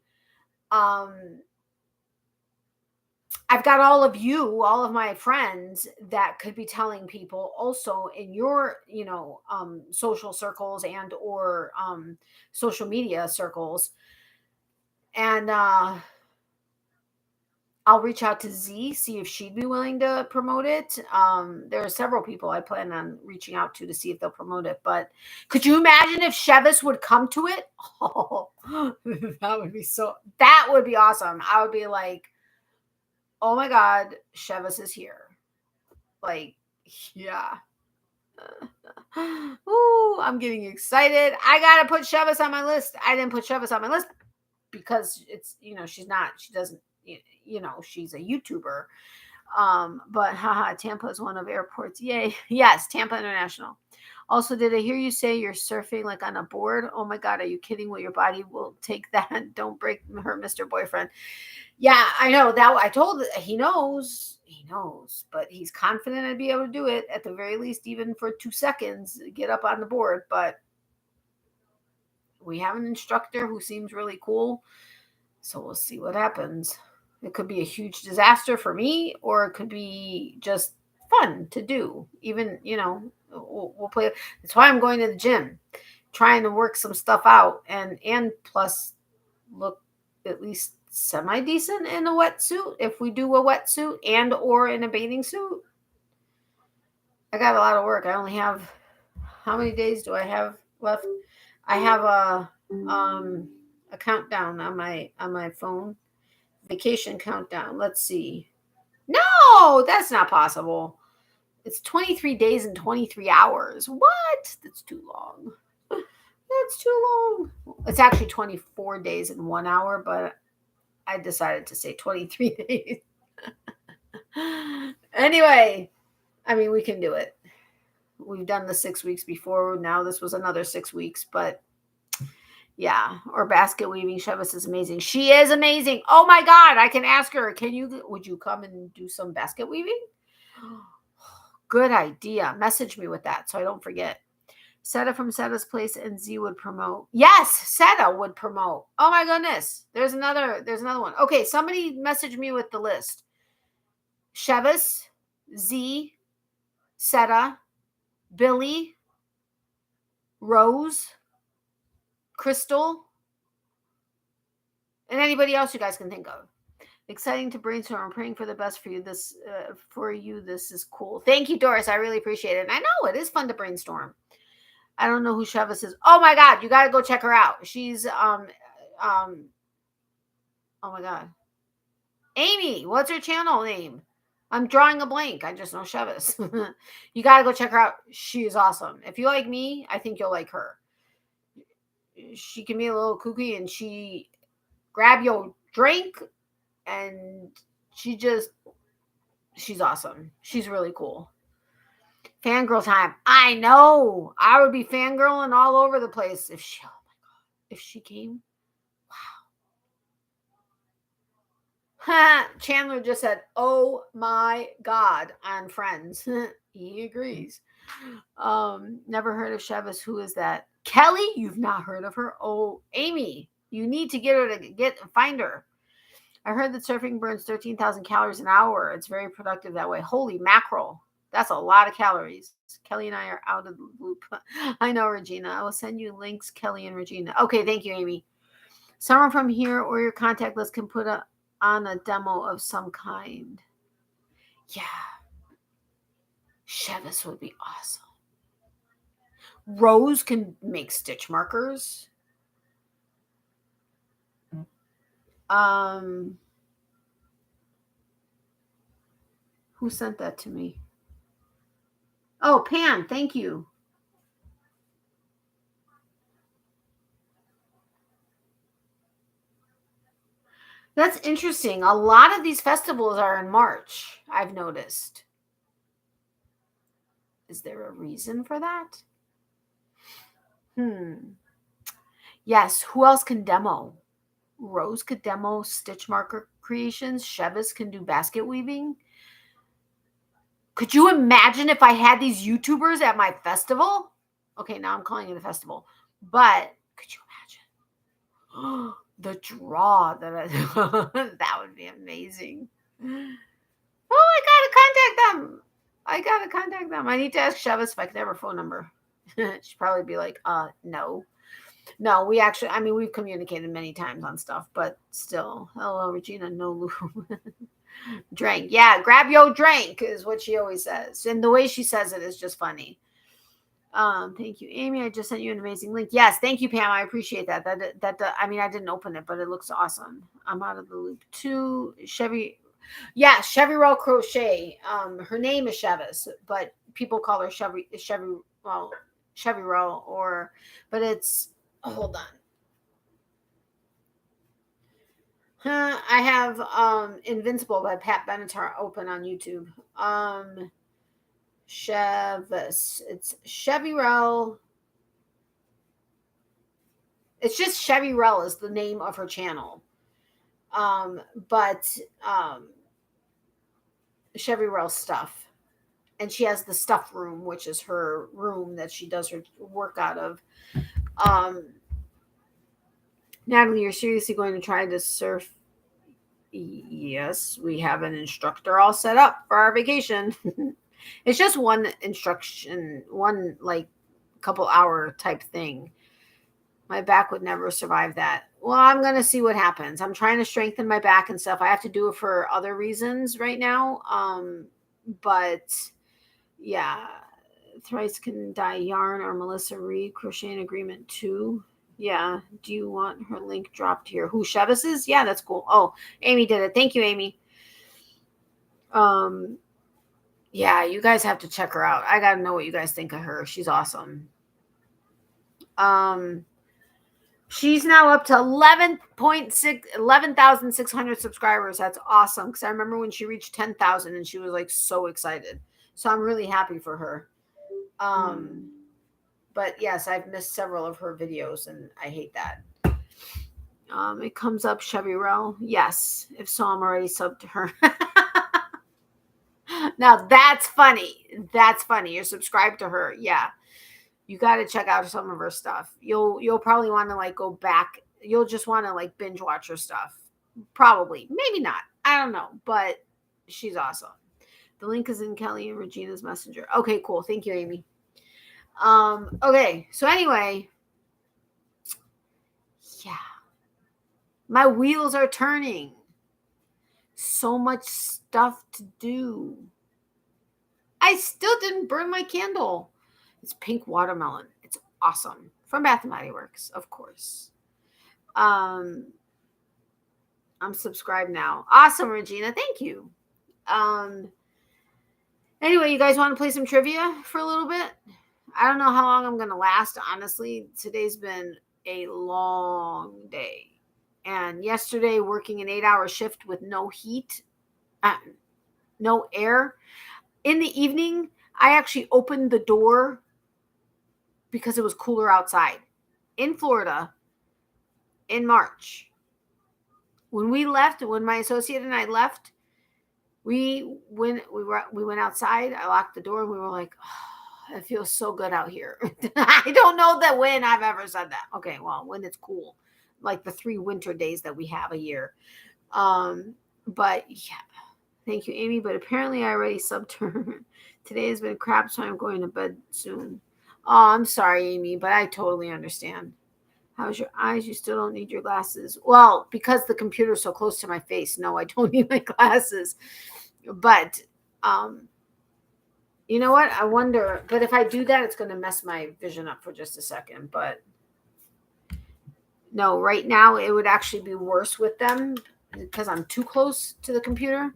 I've got all of my friends that could be telling people also in your, social circles and or social media circles. And I'll reach out to Z, see if she'd be willing to promote it. There are several people I plan on reaching out to see if they'll promote it. But could you imagine if Chevis would come to it? Oh, that would be awesome. I would be like, oh my God, Chevis is here. Like, yeah. Ooh, I'm getting excited. I got to put Chevis on my list. I didn't put Chevis on my list because it's, she doesn't, she's a YouTuber. But haha, Tampa is one of airports. Yay. Yes, Tampa International. Also, did I hear you say you're surfing like on a board? Oh my God, are you kidding? Well, your body will take that. Don't break her, Mr. Boyfriend. Yeah, I know that. I told he knows, but he's confident I'd be able to do it at the very least, even for 2 seconds, get up on the board. But we have an instructor who seems really cool. So we'll see what happens. It could be a huge disaster for me, or it could be just fun to do. Even, we'll play. That's why I'm going to the gym, trying to work some stuff out and plus look at least semi-decent in a wetsuit. If we do a wetsuit and or in a bathing suit, I got a lot of work. I only have, how many days do I have left? I have a countdown on my phone. Vacation countdown. Let's see. No, that's not possible. It's 23 days and 23 hours. What? That's too long. That's too long. It's actually 24 days and 1 hour, but I decided to say 23 days. Anyway, I mean, we can do it. We've done the 6 weeks before. Now this was another 6 weeks, but yeah. Or basket weaving. Chevis is amazing. She is amazing. Oh my God. I can ask her, would you come and do some basket weaving? Good idea. Message me with that so I don't forget. Seta from Seta's Place and Z would promote. Yes, Seta would promote. Oh my goodness. There's another one. Okay, somebody message me with the list. Chevis, Z, Seta, Billy, Rose, Crystal, and anybody else you guys can think of. Exciting to brainstorm. I'm praying for the best for you. This is cool. Thank you, Doris. I really appreciate it. And I know it is fun to brainstorm. I don't know who Chevis is. Oh my God, you got to go check her out. She's oh my God, Amy. What's her channel name? I'm drawing a blank. I just know Chevis. You got to go check her out. She is awesome. If you like me, I think you'll like her. She can be a little kooky, and she grab your drink, and she's awesome. She's really cool. Fangirl time. I know. I would be fangirling all over the place if she came. Wow. Chandler just said, "Oh my God," on Friends. He agrees. Never heard of Chevis. Who is that? Kelly? You've not heard of her? Oh, Amy. You need to get her to find her. I heard that surfing burns 13,000 calories an hour. It's very productive that way. Holy mackerel. That's a lot of calories. Kelly and I are out of the loop. I know, Regina. I will send you links, Kelly and Regina. Okay, thank you, Amy. Someone from here or your contact list can put on a demo of some kind. Yeah. Chevis would be awesome. Rose can make stitch markers. Who sent that to me? Oh, Pam, thank you. That's interesting. A lot of these festivals are in March, I've noticed. Is there a reason for that? Yes, who else can demo? Rose could demo stitch marker creations. Chevis can do basket weaving. Could you imagine if I had these YouTubers at my festival? Okay, now I'm calling it a festival. But could you imagine? The draw that that would be amazing. Oh, I gotta contact them. I need to ask Chevis if I can have her phone number. She'd probably be like, no. No, we've communicated many times on stuff, but still. Hello, Regina, no lube. Drink. Yeah, grab your drink is what she always says. And the way she says it is just funny. Thank you, Amy. I just sent you an amazing link. Yes, thank you, Pam. I appreciate that. I didn't open it, but it looks awesome. I'm out of the loop too. Chevy Roll Crochet. Her name is Chevis, but people call her Chevy Roll, but it's hold on. I have Invincible by Pat Benatar open on YouTube. Chevis. It's Chevy Roll. It's just Chevy Roll is the name of her channel. But Chevy Roll stuff. And she has the stuff room, which is her room that she does her work out of. Natalie, you're seriously going to try to surf? Yes, we have an instructor all set up for our vacation. It's just one instruction, one like couple hour type thing. My back would never survive that. Well, I'm going to see what happens. I'm trying to strengthen my back and stuff. I have to do it for other reasons right now. But yeah, Thrice Can Dye Yarn or Melissa Reed, Crochet in Agreement 2. Yeah. Do you want her link dropped here? Who, Chevis is? Yeah, that's cool. Oh, Amy did it. Thank you, Amy. Yeah, you guys have to check her out. I got to know what you guys think of her. She's awesome. She's now up to 11,600 subscribers. That's awesome. Because I remember when she reached 10,000 and she was like so excited. So I'm really happy for her. But yes, I've missed several of her videos and I hate that. It comes up Chevy Row. Yes. If so, I'm already subbed to her. Now that's funny. That's funny. You're subscribed to her. Yeah. You got to check out some of her stuff. You'll probably want to like go back. You'll just want to like binge watch her stuff. Probably. Maybe not. I don't know. But she's awesome. The link is in Kelly and Regina's messenger. Okay, cool. Thank you, Amy. Okay. So anyway. Yeah. My wheels are turning. So much stuff to do. I still didn't burn my candle. It's pink watermelon. It's awesome. From Bath & Body Works, of course. I'm subscribed now. Awesome, Regina. Thank you. Anyway, you guys want to play some trivia for a little bit? I don't know how long I'm going to last, honestly. Today's been a long day. And yesterday, working an 8-hour shift with no heat, no air. In the evening, I actually opened the door because it was cooler outside in Florida in March. When we left, when my associate and I left, we went outside. I locked the door and we were like, oh, it feels so good out here. I don't know that when I've ever said that. Okay, well, when it's cool, like the 3 winter days that we have a year. But yeah, thank you, Amy. But apparently I already subbed her. Today has been crap, so I'm going to bed soon. Oh, I'm sorry, Amy, but I totally understand. How's your eyes? You still don't need your glasses. Well, because the computer's so close to my face. No, I don't need my glasses. But, you know what? I wonder. But if I do that, it's going to mess my vision up for just a second. But no, right now it would actually be worse with them because I'm too close to the computer.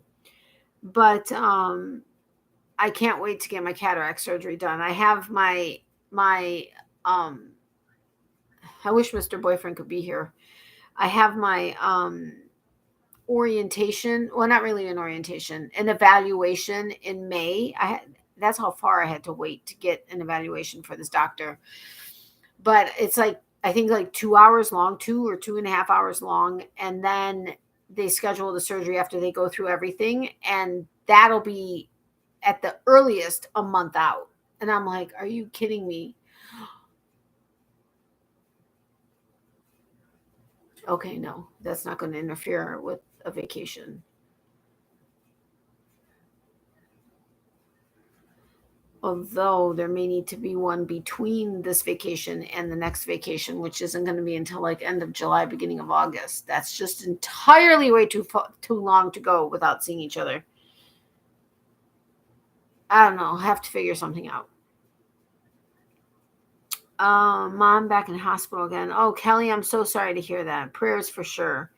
But I can't wait to get my cataract surgery done. I have my I wish Mr. Boyfriend could be here. I have my orientation. Well, not really an orientation, an evaluation in May. That's how far I had to wait to get an evaluation for this doctor. But it's like, I think like 2 hours long, 2 or 2.5 hours long. And then they schedule the surgery after they go through everything. And that'll be at the earliest a month out. And I'm like, are you kidding me? Okay, no, that's not going to interfere with a vacation. Although there may need to be one between this vacation and the next vacation, which isn't going to be until like end of July, beginning of August. That's just entirely way too long to go without seeing each other. I don't know. I'll have to figure something out. Mom back in hospital again. Oh, Kelly, I'm so sorry to hear that. Prayers for sure.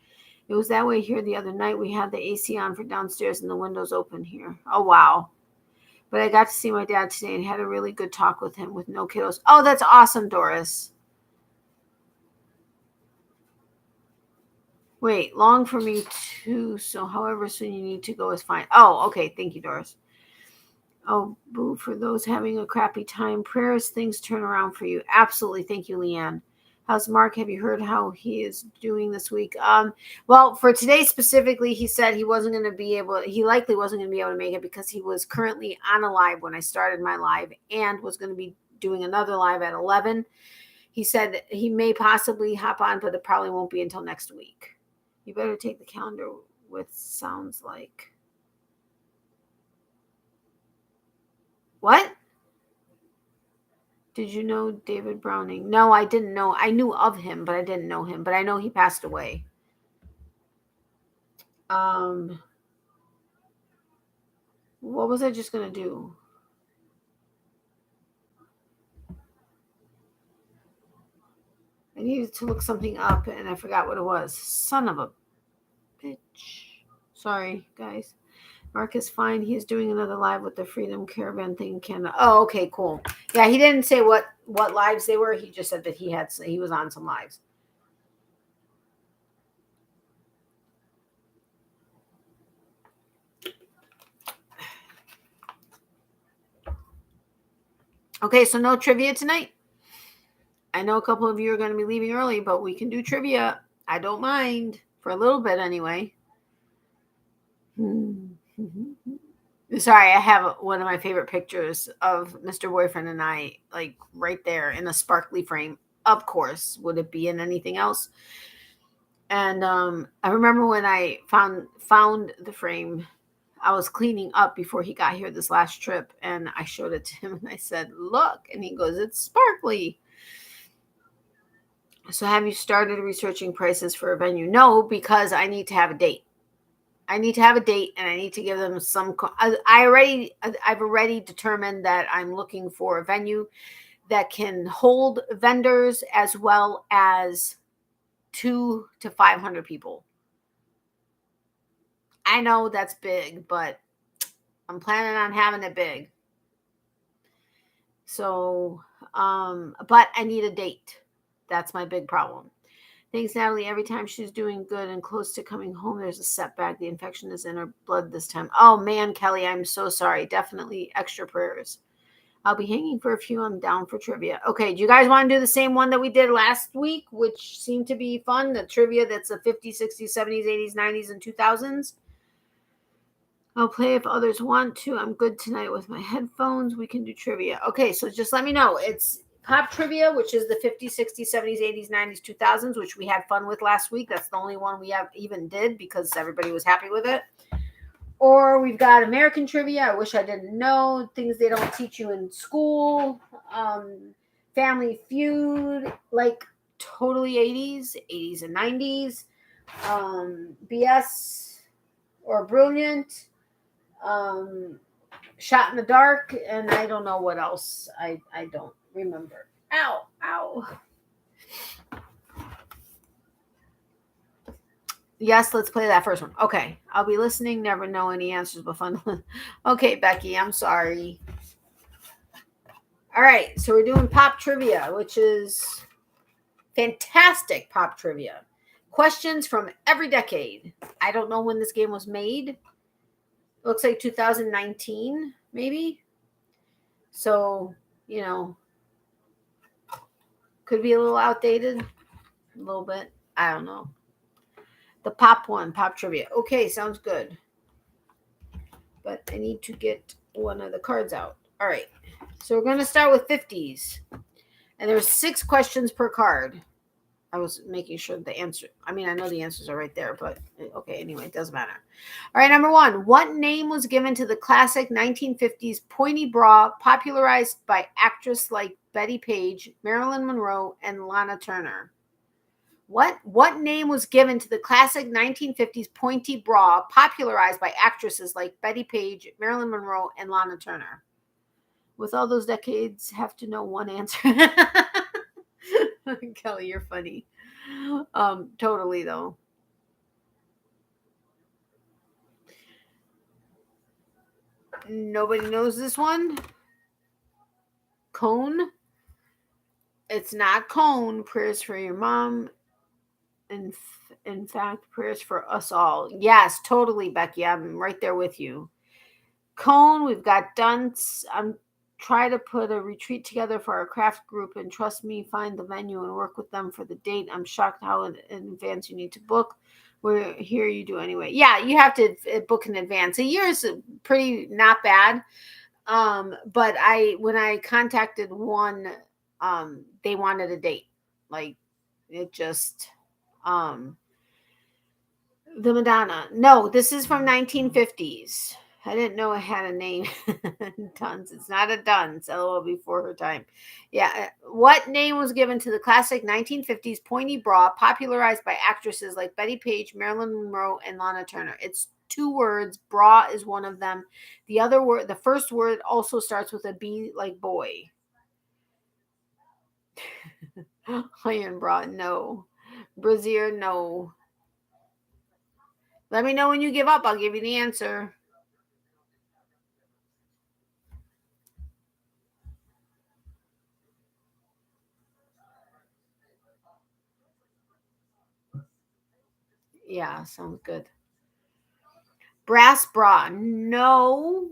It was that way here the other night. We had the AC on for downstairs and the windows open here. Oh, wow. But I got to see my dad today and had a really good talk with him with no kiddos. Oh, that's awesome, Doris. Wait, long for me too. So however soon you need to go is fine. Oh, okay. Thank you, Doris. Oh, boo, for those having a crappy time. Prayers, things turn around for you. Absolutely. Thank you, Leanne. How's Mark? Have you heard how he is doing this week? Well, for today specifically, he said he likely wasn't going to be able to make it because he was currently on a live when I started my live and was going to be doing another live at 11. He said he may possibly hop on, but it probably won't be until next week. You better take the calendar with sounds like. What? Did you know David Browning? No, I didn't know. I knew of him, but I didn't know him. But I know he passed away. What was I just going to do? I needed to look something up, and I forgot what it was. Son of a bitch. Sorry, guys. Mark is fine. He is doing another live with the Freedom Caravan thing in Canada. Oh, okay, cool. Yeah, he didn't say what lives they were. He just said that he was on some lives. Okay, so no trivia tonight. I know a couple of you are going to be leaving early, but we can do trivia. I don't mind, for a little bit anyway. Sorry, I have one of my favorite pictures of Mr. Boyfriend and I, like right there in a sparkly frame. Of course, would it be in anything else? And I remember when I found the frame, I was cleaning up before he got here this last trip, and I showed it to him and I said, "Look," and he goes, "It's sparkly." So have you started researching prices for a venue? No, because I need to have a date. I need to have a date, and I need to give them some. I've already determined that I'm looking for a venue that can hold vendors as well as 200 to 500 people. I know that's big, but I'm planning on having it big. So, but I need a date. That's my big problem. Thanks, Natalie. Every time she's doing good and close to coming home, there's a setback. The infection is in her blood this time. Oh, man, Kelly, I'm so sorry. Definitely extra prayers. I'll be hanging for a few. I'm down for trivia. Okay, do you guys want to do the same one that we did last week, which seemed to be fun? The trivia that's the 50s, 60s, 70s, 80s, 90s, and 2000s? I'll play if others want to. I'm good tonight with my headphones. We can do trivia. Okay, so just let me know. It's pop trivia, which is the 50s, 60s, 70s, 80s, 90s, 2000s, which we had fun with last week. That's the only one we have even did because everybody was happy with it. Or we've got American trivia. I wish I didn't know. Things they don't teach you in school. Family Feud, like totally 80s and 90s. BS or Brilliant. Shot in the Dark, and I don't know what else. I don't remember. Ow. Yes, let's play that first one. Okay, I'll be listening. Never know any answers, but fun. Okay, Becky, I'm sorry. All right, so we're doing pop trivia, which is fantastic pop trivia. Questions from every decade. I don't know when this game was made. Looks like 2019, maybe. So, could be a little outdated. A little bit. I don't know. The pop one, pop trivia. Okay, sounds good. But I need to get one of the cards out. All right. So we're going to start with 50s. And there's 6 questions per card. I was making sure the answer. I mean, I know the answers are right there, but okay, anyway, it doesn't matter. All right, number 1. What name was given to the classic 1950s pointy bra popularized by actress like Betty Page, Marilyn Monroe, and Lana Turner? What name was given to the classic 1950s pointy bra popularized by actresses like Betty Page, Marilyn Monroe, and Lana Turner? With all those decades, have to know one answer. Kelly, you're funny. Totally though. Nobody knows this one. Cone. It's not Cone. Prayers for your mom. In fact, prayers for us all. Yes, totally, Becky. I'm right there with you. Cone. We've got Dunce. I'm try to put a retreat together for our craft group, and trust me, find the venue and work with them for the date. I'm shocked how in advance you need to book. We're here, you do anyway. Yeah, you have to book in advance. A year is pretty not bad. But when I contacted one, they wanted a date. Like it just the Madonna. No, this is from 1950s. I didn't know it had a name. Dunce. It's not a dunce. LOL before her time. Yeah. What name was given to the classic 1950s pointy bra popularized by actresses like Betty Page, Marilyn Monroe, and Lana Turner? It's 2 words. Bra is one of them. The other word, the first word also starts with a B like boy. Iron bra, no. Brassiere, no. Let me know when you give up. I'll give you the answer. Yeah, sounds good. Brass bra. No.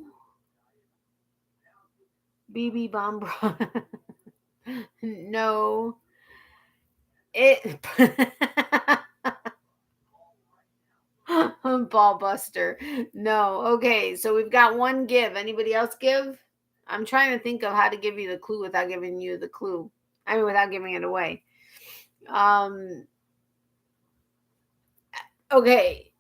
BB bomb bra. No. It ball buster. No. Okay, so we've got one give. Anybody else give? I'm trying to think of how to give you the clue without giving you the clue. I mean, without giving it away. Okay.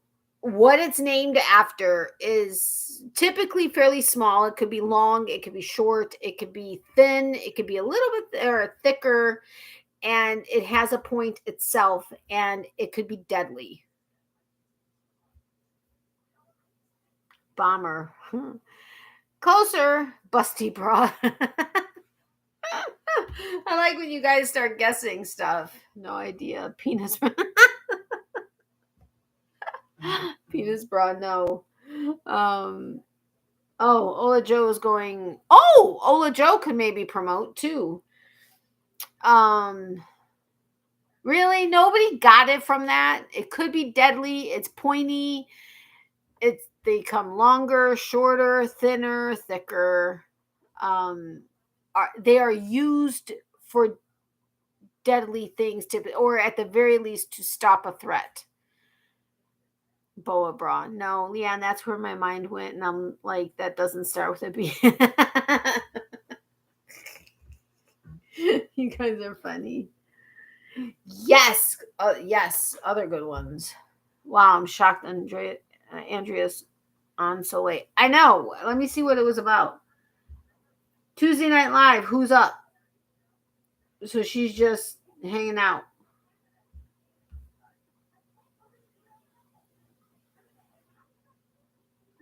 What it's named after is typically fairly small. It could be long, it could be short, it could be thin, it could be a little bit or thicker, and it has a point itself, and it could be deadly. Bomber. Closer, busty bra. I like when you guys start guessing stuff. No idea. Penis. Penis bra, no. Ola Joe is going. Oh, Ola Joe could maybe promote too. Really, nobody got it from that. It could be deadly. It's pointy. They come longer, shorter, thinner, thicker. They are used for deadly things, or at the very least to stop a threat. Boa bra. No, Leanne, that's where my mind went, and I'm like, that doesn't start with a B. You guys are funny. Yes, yes, other good ones. Wow, I'm shocked. Andrea's on so late. I know. Let me see what it was about. Tuesday Night Live. Who's up? So she's just hanging out.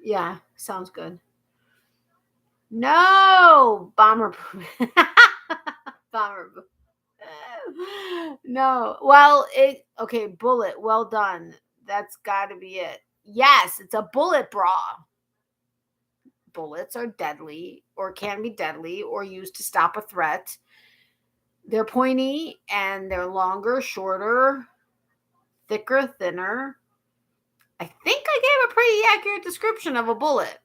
Yeah, sounds good. No, bomber. Bomber. No. Well, okay, bullet. Well done. That's got to be it. Yes, it's a bullet bra. Bullets are deadly or can be deadly or used to stop a threat. They're pointy and they're longer, shorter, thicker, thinner. I think I gave a pretty accurate description of a bullet.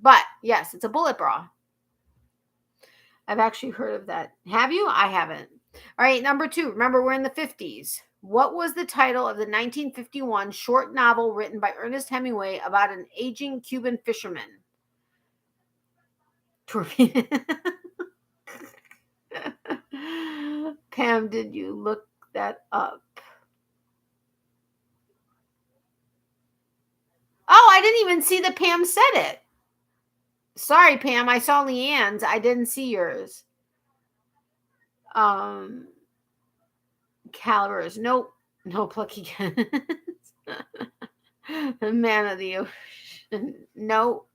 But yes, it's a bullet bra. I've actually heard of that. Have you? I haven't. All right, number 2. Remember, we're in the 50s. What was the title of the 1951 short novel written by Ernest Hemingway about an aging Cuban fisherman? Pam, did you look that up? Oh, I didn't even see that Pam said it. Sorry, Pam. I saw Leanne's. I didn't see yours. Calibers. Nope. No plucky cats. The man of the ocean. No.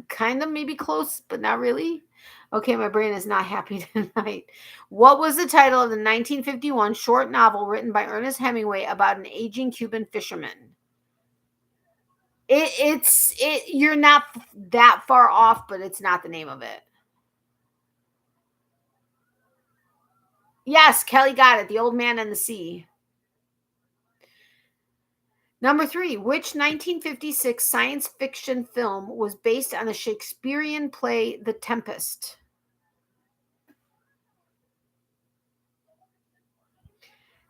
Kind of maybe close, but not really. Okay, my brain is not happy tonight. What was the title of the 1951 short novel written by Ernest Hemingway about an aging Cuban fisherman? You're not that far off, but it's not the name of it. Yes, Kelly got it. The Old Man and the Sea. Number 3, which 1956 science fiction film was based on the Shakespearean play The Tempest?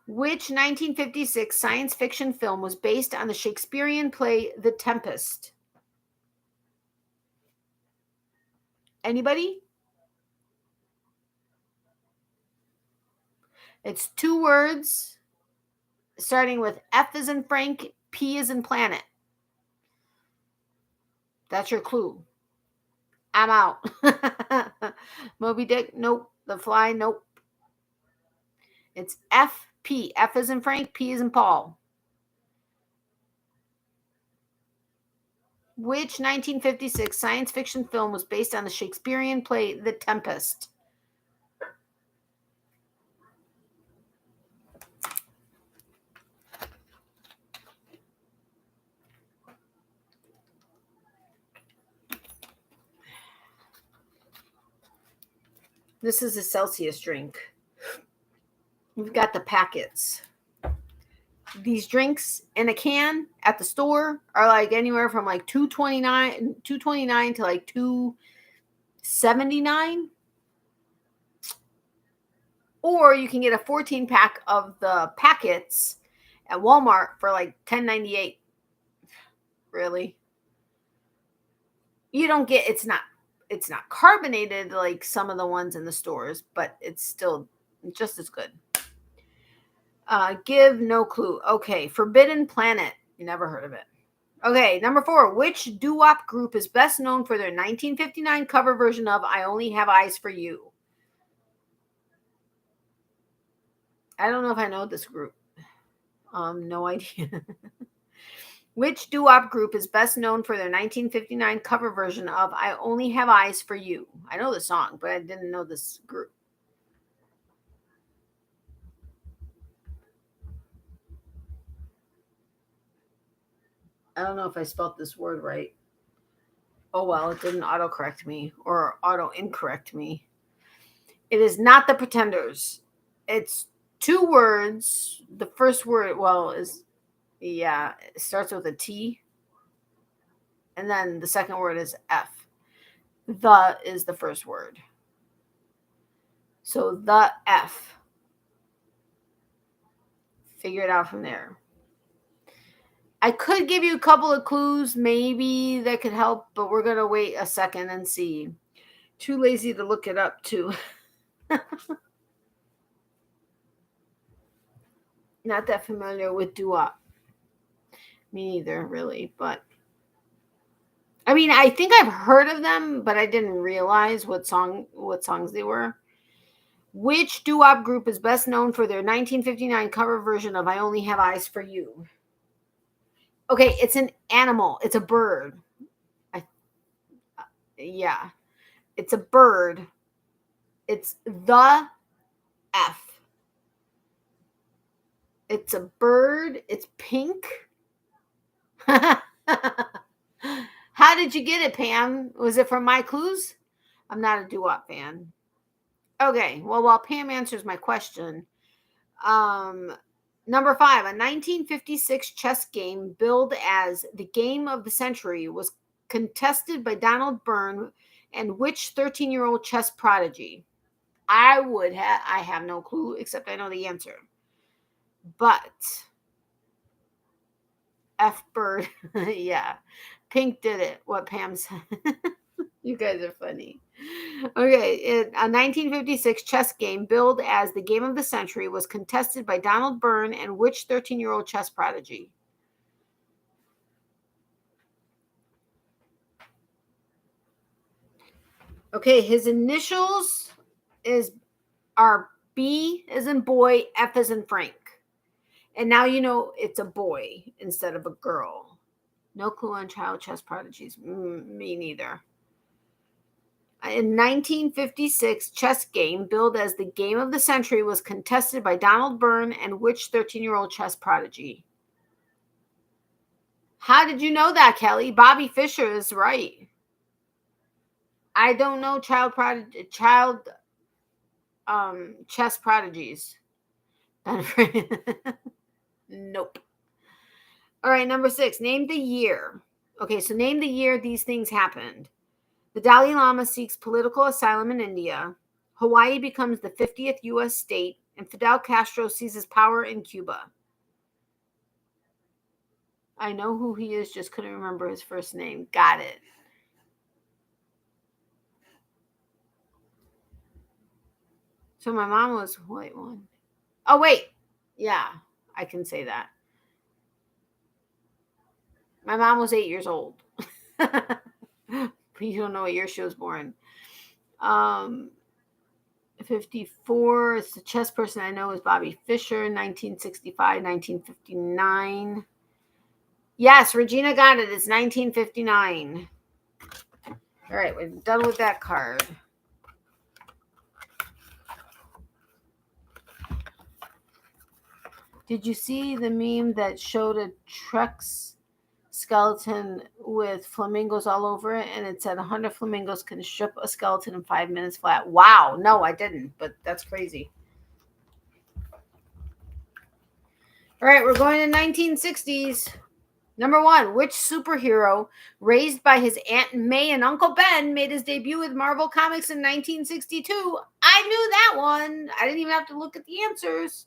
Which 1956 science fiction film was based on the Shakespearean play The Tempest? Anybody? It's 2 words, starting with F as in Frank, P as in planet. That's your clue. I'm out. Moby Dick, nope. The Fly, nope. It's FP. F as in Frank, P as in Paul. Which 1956 science fiction film was based on the Shakespearean play The Tempest? This is a Celsius drink. We've got the packets. these drinks in a can at the store are like anywhere from like $2.29 to like $2.79. Or you can get a 14 pack of the packets at Walmart for like $10.98. Really? You don't get, it's not carbonated like some of the ones in the stores, but it's still just as good. Give no clue. Okay, Forbidden Planet. You never heard of it. Okay, number 4. Which doo-wop group is best known for their 1959 cover version of I Only Have Eyes for You? I don't know if I know this group. No idea. Which doo-wop group is best known for their 1959 cover version of I Only Have Eyes for You? I know the song, but I didn't know this group. I don't know if I spelled this word right. Oh, well, it didn't autocorrect me or auto-incorrect me. It is not the Pretenders. It's 2 words. The first word, it starts with a T. And then the second word is F. The is the first word. So the F. Figure it out from there. I could give you a couple of clues, maybe that could help, but we're going to wait a second and see. Too lazy to look it up, too. Not that familiar with doo-wop. Me neither, really, but I mean, I think I've heard of them, but I didn't realize what songs they were. Which doo-wop group is best known for their 1959 cover version of I Only Have Eyes for You? Okay, it's an animal. It's a bird. Yeah. It's a bird. It's the F. It's a bird. It's pink. How did you get it, Pam? Was it from my clues? I'm not a doo-wop fan. Okay, well, while Pam answers my question, number 5, a 1956 chess game billed as the game of the century was contested by Donald Byrne and which 13-year-old chess prodigy? I have no clue, except I know the answer. But F Bird, yeah, Pink did it. What Pam said. You guys are funny. Okay, a 1956 chess game billed as the game of the century was contested by Donald Byrne and which 13-year-old chess prodigy? Okay, his initials are B as in boy, F as in Frank. And now you know it's a boy instead of a girl. No clue on child chess prodigies. Me neither. In 1956 chess game billed as the game of the century was contested by Donald Byrne and which 13-year-old chess prodigy? How did you know that, Kelly? Bobby Fischer is right. I don't know chess prodigies. Nope. All right, number 6. Name the year. Okay, so name the year these things happened. The Dalai Lama seeks political asylum in India. Hawaii becomes the 50th U.S. state, and Fidel Castro seizes power in Cuba. I know who he is, just couldn't remember his first name. Got it. So my mom was white one. Oh, wait. Yeah, I can say that. My mom was 8 years old. You don't know what year she was born. 54. It's the chess person I know is Bobby Fischer. 1965, 1959. Yes, Regina got it. It's 1959. All right, we're done with that card. Did you see the meme that showed a Trex skeleton with flamingos all over it, and it said 100 flamingos can strip a skeleton in 5 minutes flat? Wow. No, I didn't, but that's crazy. All right, we're going to 1960s. Number 1, which superhero raised by his Aunt May and Uncle Ben made his debut with Marvel Comics in 1962? I knew that one. I didn't even have to look at the answers.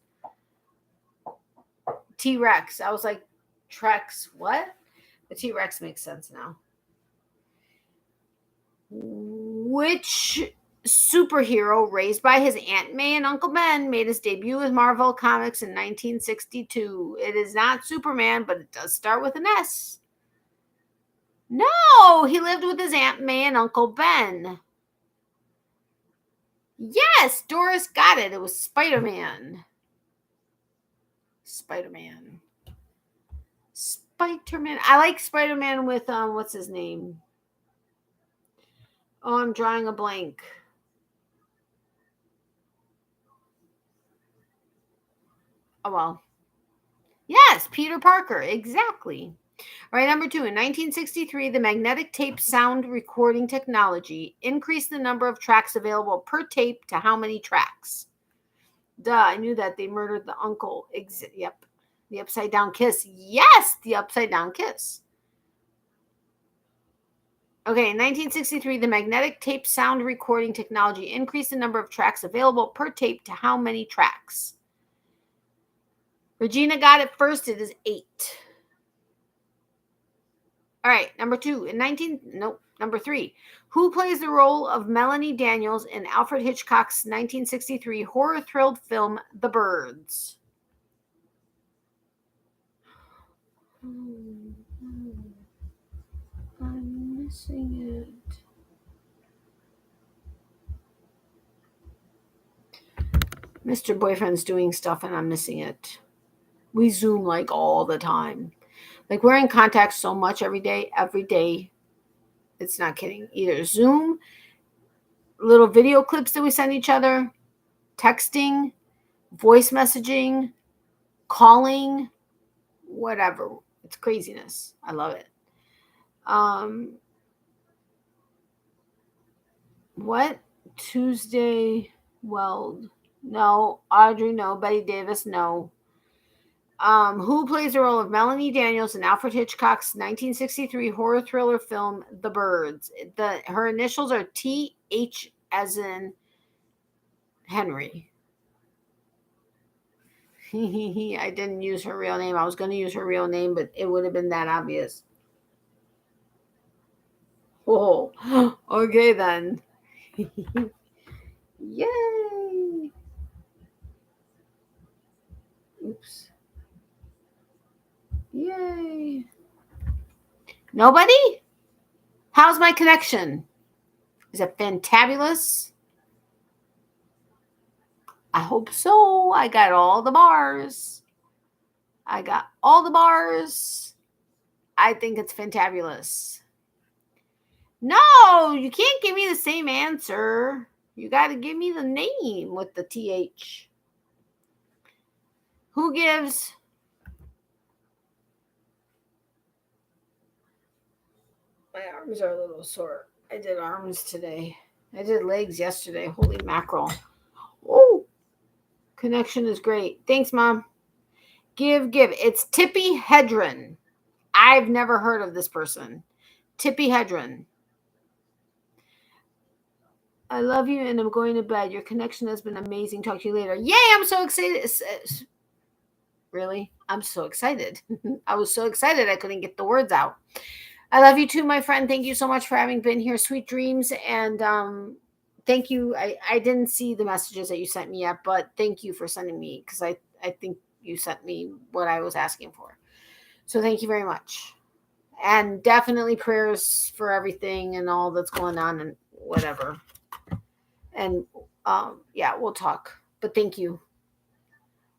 T-Rex. I was like, Trex, what? The T-Rex makes sense now. Which superhero raised by his Aunt May and Uncle Ben made his debut with Marvel Comics in 1962? It is not Superman, but it does start with an S. No, he lived with his Aunt May and Uncle Ben. Yes, Doris got it. It was Spider-Man. Spider-Man. Spider-Man. I like Spider-Man with, what's his name? Oh, I'm drawing a blank. Oh, well. Yes, Peter Parker. Exactly. All right, number 2. In 1963, the magnetic tape sound recording technology increased the number of tracks available per tape to how many tracks? Duh, I knew that. They murdered the uncle. Yep. The upside down kiss. Yes, the upside down kiss. Okay, in 1963, the magnetic tape sound recording technology increased the number of tracks available per tape to how many tracks? Regina got it first. It is 8. All right, number 3. Who plays the role of Melanie Daniels in Alfred Hitchcock's 1963 horror-thrilled film, The Birds? I'm missing it. Mr. Boyfriend's doing stuff and I'm missing it. We Zoom like all the time. Like we're in contact so much every day. It's not kidding. Either Zoom, little video clips that we send each other, texting, voice messaging, calling, whatever. It's craziness. I love it. What? Tuesday Weld. No. Audrey, no. Betty Davis, no. Who plays the role of Melanie Daniels in Alfred Hitchcock's 1963 horror thriller film, The Birds? Her initials are T.H. as in Henry. I didn't use her real name. I was going to use her real name, but it would have been that obvious. Oh, okay then. Yay! Oops. Yay. Nobody? How's my connection? Is it fantabulous? I hope so. I got all the bars. I think it's fantabulous. No, you can't give me the same answer. You got to give me the name with the TH. Who gives? My arms are a little sore. I did arms today. I did legs yesterday. Holy mackerel. Oh, connection is great. Thanks, Mom. Give. It's Tippi Hedren. I've never heard of this person. Tippi Hedren. I love you and I'm going to bed. Your connection has been amazing. Talk to you later. Yay, I'm so excited. Really? I'm so excited. I was so excited I couldn't get the words out. I love you too, my friend. Thank you so much for having been here. Sweet dreams. And thank you. I didn't see the messages that you sent me yet, but thank you for sending me because I think you sent me what I was asking for. So thank you very much. And definitely prayers for everything and all that's going on and whatever. And yeah, we'll talk. But thank you.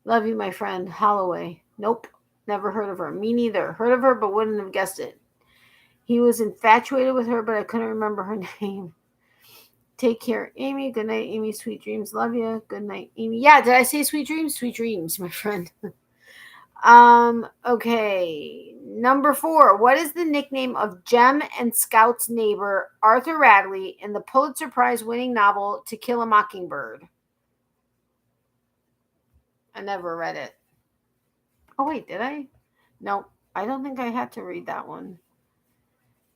Love you, my friend. Holloway. Nope. Never heard of her. Me neither. Heard of her, but wouldn't have guessed it. He was infatuated with her, but I couldn't remember her name. Take care, Amy. Good night, Amy. Sweet dreams. Love you. Good night, Amy. Yeah, did I say sweet dreams? Sweet dreams, my friend. Okay. Number 4. What is the nickname of Jem and Scout's neighbor, Arthur Radley, in the Pulitzer Prize winning novel To Kill a Mockingbird? I never read it. Oh, wait, did I? No, I don't think I had to read that one.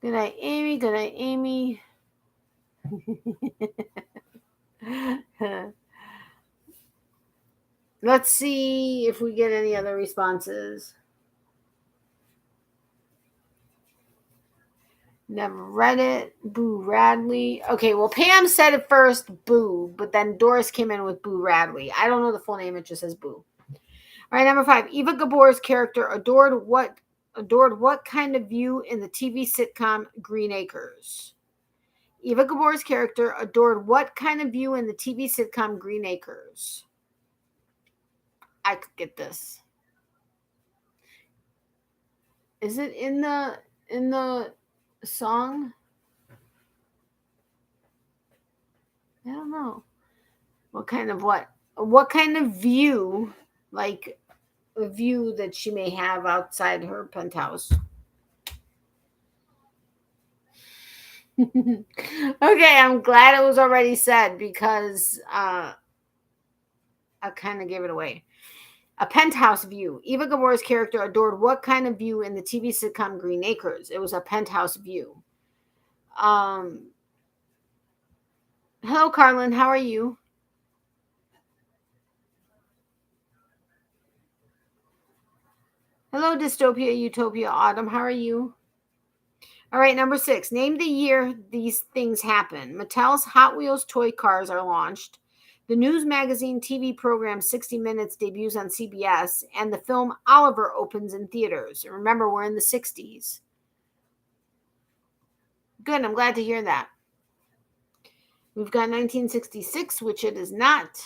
Good night, Amy. Good night, Amy. Let's see if we get any other responses. Never read it. Boo Radley. Okay, well, Pam said it first, Boo, but then Doris came in with Boo Radley. I don't know the full name. It just says Boo. All right, number 5. Eva Gabor's character adored what kind of view in the TV sitcom Green Acres? Eva Gabor's character adored what kind of view in the TV sitcom Green Acres? I could get this. Is it in the song? I don't know. What kind of view, like a view that she may have outside her penthouse? Okay, I'm glad it was already said because I kind of gave it away. A penthouse view. Eva Gabor's character adored what kind of view in the TV sitcom Green Acres? It was a penthouse view. Hello, Carlin. How are you? Hello, Dystopia, Utopia, Autumn. How are you? All right, number 6. Name the year these things happen. Mattel's Hot Wheels toy cars are launched. The news magazine TV program 60 Minutes debuts on CBS, and the film Oliver opens in theaters. Remember, we're in the 60s. Good, I'm glad to hear that. We've got 1966, which it is not.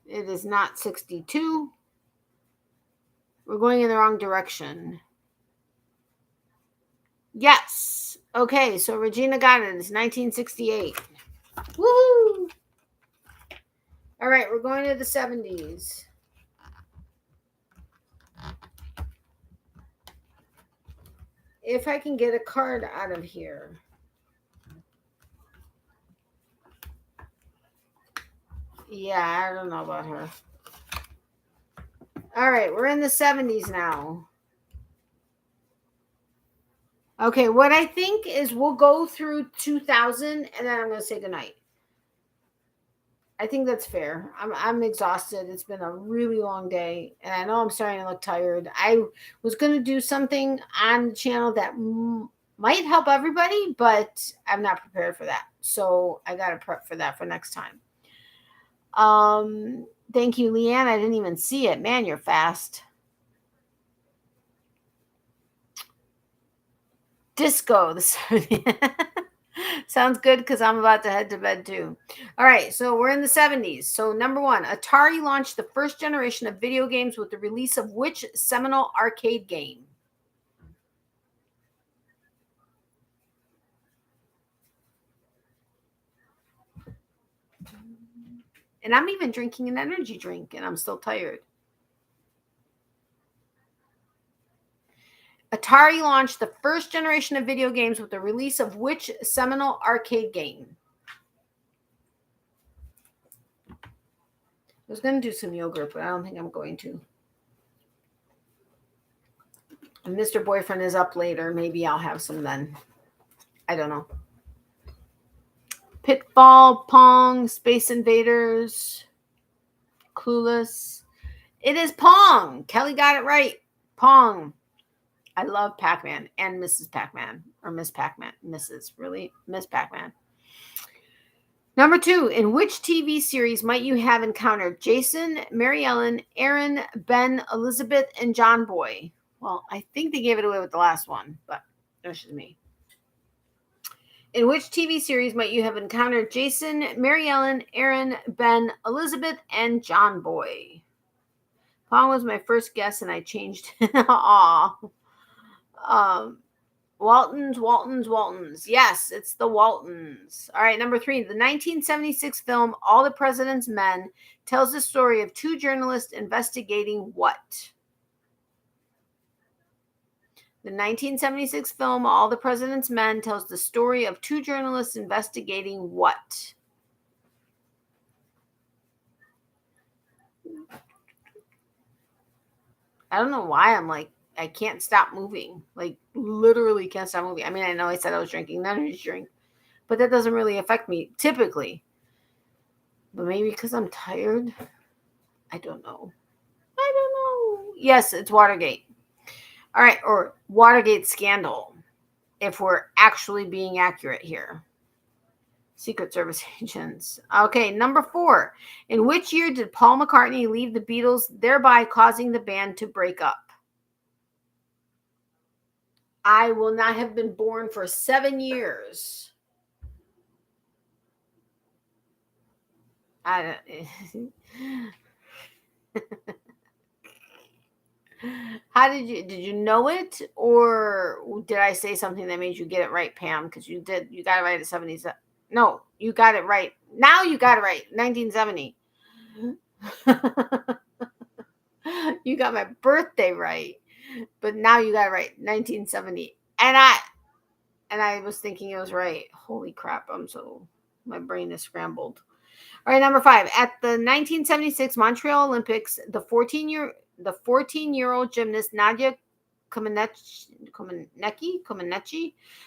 It is not 62. We're going in the wrong direction. Yes. Okay, so Regina got it. It's 1968. Woohoo! All right, we're going to the 70s. If I can get a card out of here. Yeah, I don't know about her. All right, we're in the 70s now. Okay, what I think is we'll go through 2000 and then I'm going to say goodnight. I think that's fair. I'm exhausted. It's been a really long day, and I know I'm starting to look tired. I was going to do something on the channel that might help everybody, but I'm not prepared for that. So I got to prep for that for next time. Thank you, Leanne. I didn't even see it. Man, you're fast. Disco. Sounds good because I'm about to head to bed too. All right, so we're in the 70s. So number 1, Atari launched the first generation of video games with the release of which seminal arcade game? And I'm even drinking an energy drink and I'm still tired. Atari launched the first generation of video games with the release of which seminal arcade game? I was going to do some yogurt, but I don't think I'm going to. And Mr. Boyfriend is up later. Maybe I'll have some then. I don't know. Pitfall, Pong, Space Invaders, Clueless. It is Pong. Kelly got it right. Pong. I love Pac-Man and Mrs. Pac-Man. Or Miss Pac-Man. Mrs. Really? Miss Pac-Man. Number 2. In which TV series might you have encountered Jason, Mary Ellen, Aaron, Ben, Elizabeth, and John Boy? Well, I think they gave it away with the last one, but that's just me. In which TV series might you have encountered Jason, Mary Ellen, Aaron, Ben, Elizabeth, and John Boy? Pong was my first guess, and I changed. Aw. Waltons. Yes, it's the Waltons. All right, number 3. The 1976 film All the President's Men tells the story of 2 journalists investigating what? The 1976 film All the President's Men tells the story of 2 journalists investigating what? I don't know why I'm like, I can't stop moving. Like, literally can't stop moving. I mean, I know I said I was drinking energy drink, but that doesn't really affect me typically. But maybe because I'm tired. I don't know. Yes, it's Watergate. All right, or Watergate scandal, if we're actually being accurate here. Secret Service agents. Okay, number 4. In which year did Paul McCartney leave the Beatles, thereby causing the band to break up? I will not have been born for 7 years. How did you know it, or did I say something that made you get it right, Pam? Because you got it right at 77. No, you got it right. Now you got it right. 1970. You got my birthday right, but now you got it right. 1970. And I was thinking it was right. Holy crap! My brain is scrambled. All right, number 5. At the 1976 Montreal Olympics, the 14-year-old gymnast Nadia Comaneci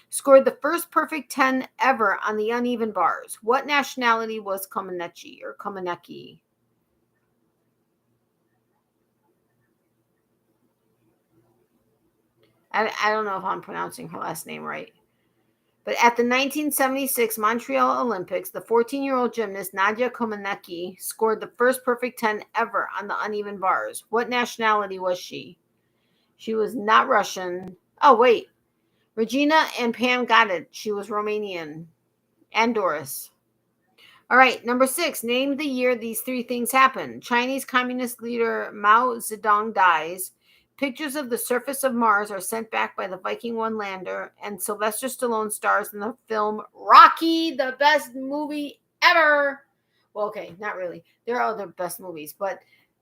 scored the first perfect 10 ever on the uneven bars. What nationality was Comaneci or Comaneci? I don't know if I'm pronouncing her last name right. But at the 1976 Montreal Olympics, the 14-year-old gymnast Nadia Comaneci scored the first perfect 10 ever on the uneven bars. What nationality was she? She was not Russian. Oh, wait. Regina and Pam got it. She was Romanian. And Doris. All right, number 6. Name the year these 3 things happened. Chinese Communist leader Mao Zedong dies. Pictures of the surface of Mars are sent back by the Viking 1 lander, and Sylvester Stallone stars in the film Rocky, the best movie ever. Well, okay, not really. There are other best movies, but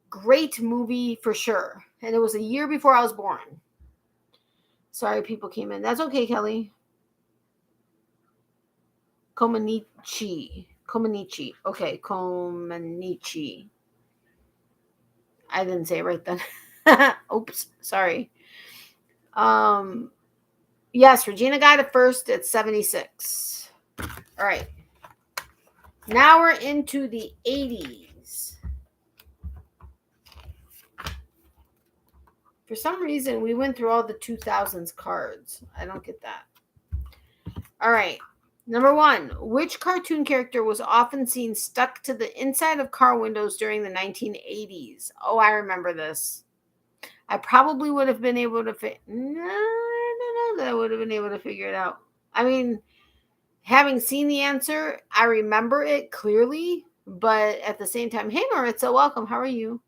great movie for sure. And it was a year before I was born. Sorry, people came in. That's okay, Kelly. Komanichi. Okay, Komanichi. I didn't say it right then. Oops, sorry. Yes, Regina got it first at 76. All right. Now we're into the 80s. For some reason, we went through all the 2000s cards. I don't get that. All right. Number 1, which cartoon character was often seen stuck to the inside of car windows during the 1980s? Oh, I remember this. I probably would have been able to no, I don't know that I would have been able to figure it out. I mean, having seen the answer, I remember it clearly, but at the same time, hey, Maritza, welcome. How are you?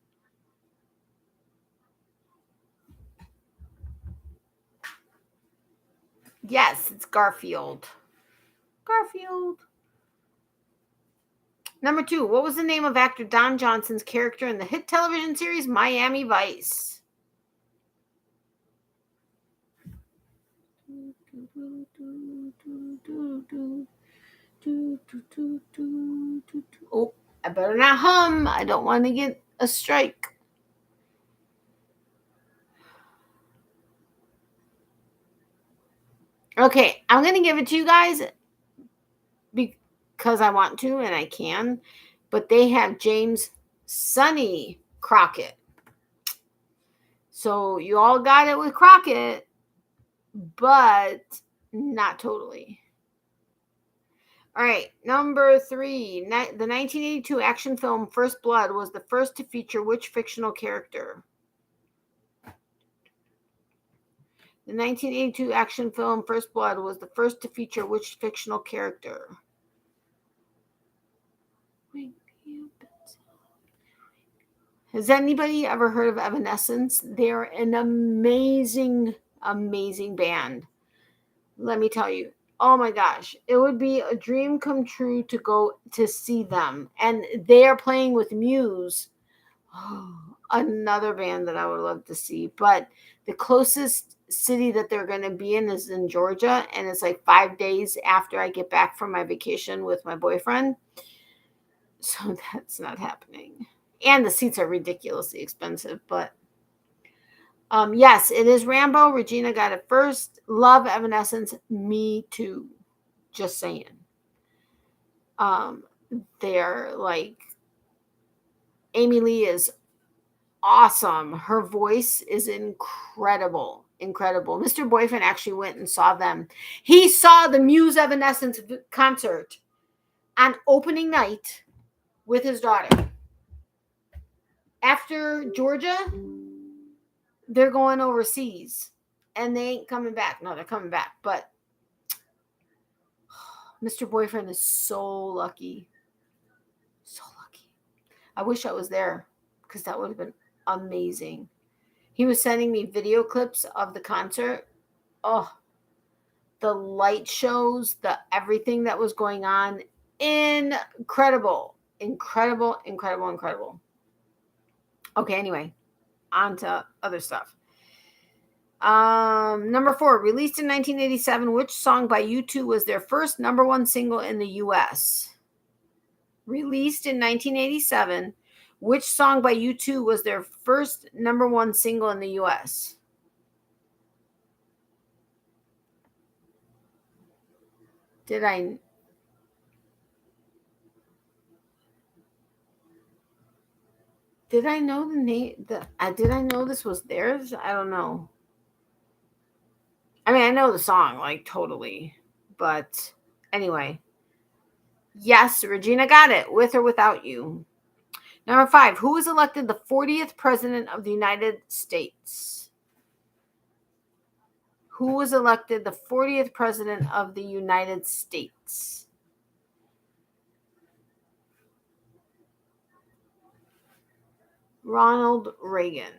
Yes, it's Garfield. Number 2, what was the name of actor Don Johnson's character in the hit television series Miami Vice? Oh, I better not hum. I don't want to get a strike. Okay, I'm going to give it to you guys because I want to and I can. But they have James Sonny Crockett. So you all got it with Crockett, but not totally. All right, number 3. The 1982 action film First Blood was the first to feature which fictional character? The 1982 action film First Blood was the first to feature which fictional character? Has anybody ever heard of Evanescence? They're an amazing band. Let me tell you. Oh my gosh. It would be a dream come true to go to see them. And they are playing with Muse. Oh, another band that I would love to see. But the closest city that they're going to be in is in Georgia. And it's like 5 days after I get back from my vacation with my boyfriend. So that's not happening. And the seats are ridiculously expensive. But Yes, it is Rambo. Regina got it first. Love Evanescence. Me too. Just saying. Um, they're like, Amy Lee is awesome. Her voice is incredible. Incredible. Mr. Boyfriend actually went and saw them. He saw the Muse Evanescence concert on opening night with his daughter. After Georgia, they're going overseas and they ain't coming back. No, they're coming back. But Mr. Boyfriend is so lucky. So lucky. I wish I was there because that would have been amazing. He was sending me video clips of the concert. Oh, the light shows, the everything that was going on. Incredible. Incredible, incredible, incredible. Okay, anyway, on to other stuff. Number 4, released in 1987, which song by U2 was their first number 1 single in the U.S.? Released in 1987, which song by U2 was their first number 1 single in the U.S.? Did I know the name? Did I know this was theirs? I don't know. I mean, I know the song, like, totally. But anyway. Yes, Regina got it. With or without you. Number 5. Who was elected the 40th President of the United States? Who was elected the 40th President of the United States? Ronald Reagan.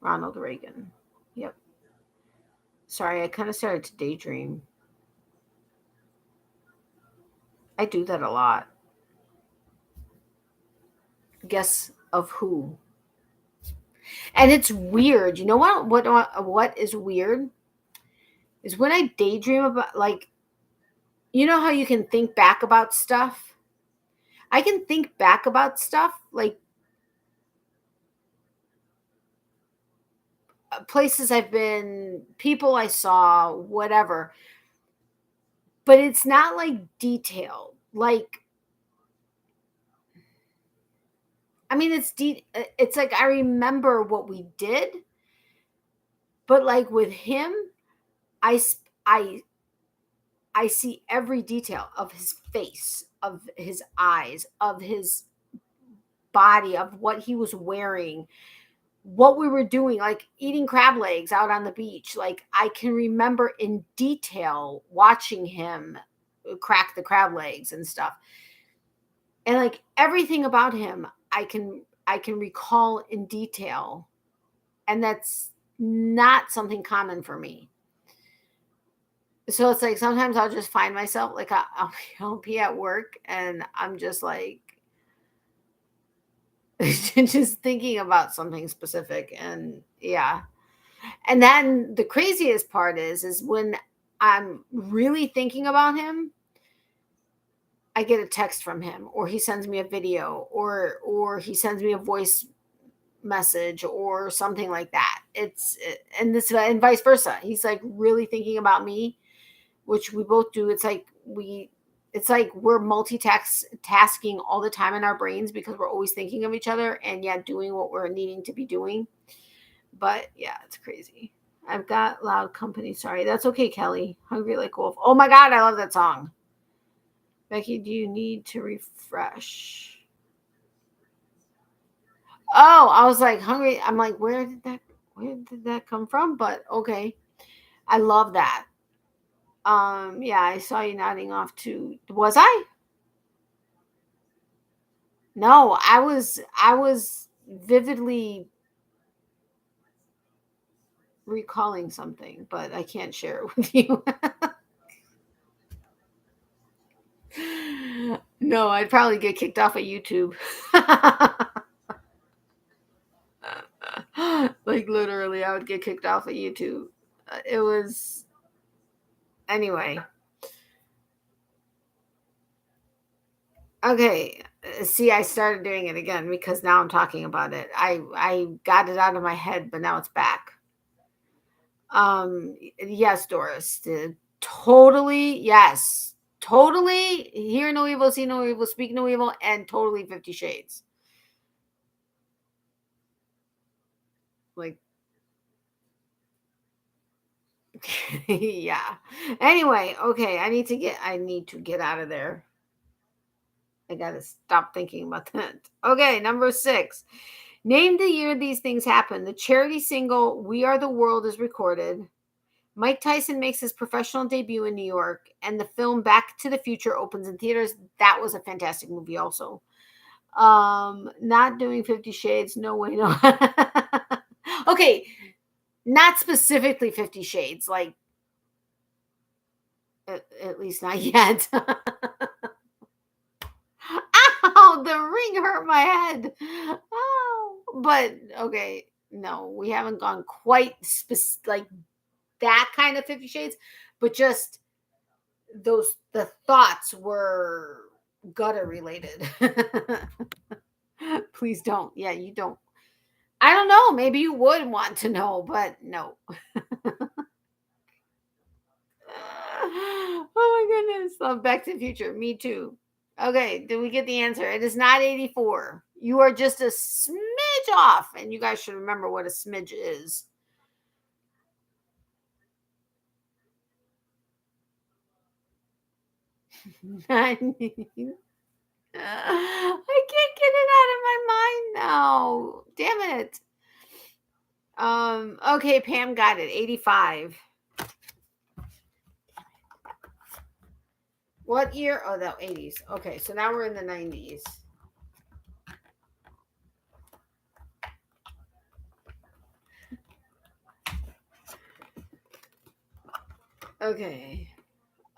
Ronald Reagan. Yep. Sorry, I kind of started to daydream. I do that a lot. Guess of who? And it's weird. You know what is weird? Is when I daydream about, like, you know how you can think back about stuff? I can think back about stuff, like places I've been, people I saw, whatever. But it's not like detailed. Like, I mean, it's like I remember what we did, but like with him, I see every detail of his face, of his eyes, of his body, of what he was wearing, what we were doing, like eating crab legs out on the beach. Like, I can remember in detail watching him crack the crab legs and stuff. And like everything about him, I can recall in detail. And that's not something common for me. So it's like sometimes I'll just find myself, like, I'll be at work and I'm just like just thinking about something specific. And yeah. And then the craziest part is when I'm really thinking about him, I get a text from him, or he sends me a video, or he sends me a voice message or something like that. And vice versa. He's like really thinking about me, which we both do. It's like we're multitasking all the time in our brains because we're always thinking of each other and yet doing what we're needing to be doing. But yeah, it's crazy. I've got loud company. Sorry. That's okay, Kelly. Hungry Like Wolf. Oh my God, I love that song. Becky, do you need to refresh? Oh, I was like hungry. I'm like, where did that come from? But okay. I love that. Yeah, I saw you nodding off too. Was I? No, I was vividly recalling something, but I can't share it with you. No, I'd probably get kicked off of YouTube. Like literally, I would get kicked off of YouTube. It was anyway. Okay. See, I started doing it again because now I'm talking about it. I got it out of my head, but now it's back. Yes, Doris. Totally, yes. Totally hear no evil, see no evil, speak no evil, and totally 50 Shades. Like, yeah. Anyway, okay, I need to get out of there. I gotta stop thinking about that. Okay, number 6. Name the year these things happened. The charity single "We Are the World" is recorded. Mike Tyson makes his professional debut in New York, and the film Back to the Future opens in theaters. That was a fantastic movie, also. Not doing 50 Shades. No way, no. Okay, not specifically 50 Shades, like at least not yet. Ow, the ring hurt my head. Oh, but okay, no, we haven't gone quite like that kind of 50 Shades, but just the thoughts were gutter related. Please don't. Yeah, you don't. I don't know. Maybe you would want to know, but no. Oh my goodness. Back to the Future. Me too. Okay, did we get the answer? It is not 84. You are just a smidge off, and you guys should remember what a smidge is. I can't get it out of my mind now. Damn it. Okay, Pam got it. 85. What year? Oh, the 80s. Okay, so now we're in the 90s. Okay.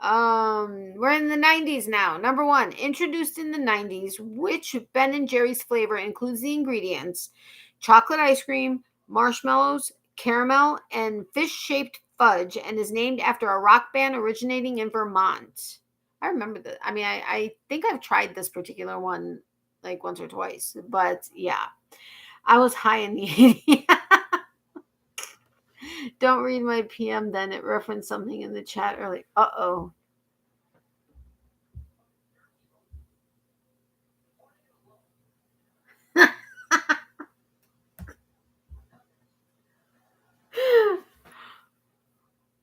We're in the 90s now. Number 1, introduced in the 90s, which Ben and Jerry's flavor includes the ingredients chocolate ice cream, marshmallows, caramel, and fish-shaped fudge, and is named after a rock band originating in Vermont. I remember that. I mean, I think I've tried this particular one like once or twice, but yeah, I was high in the 80s. Don't read my PM then. It referenced something in the chat early. Uh-oh.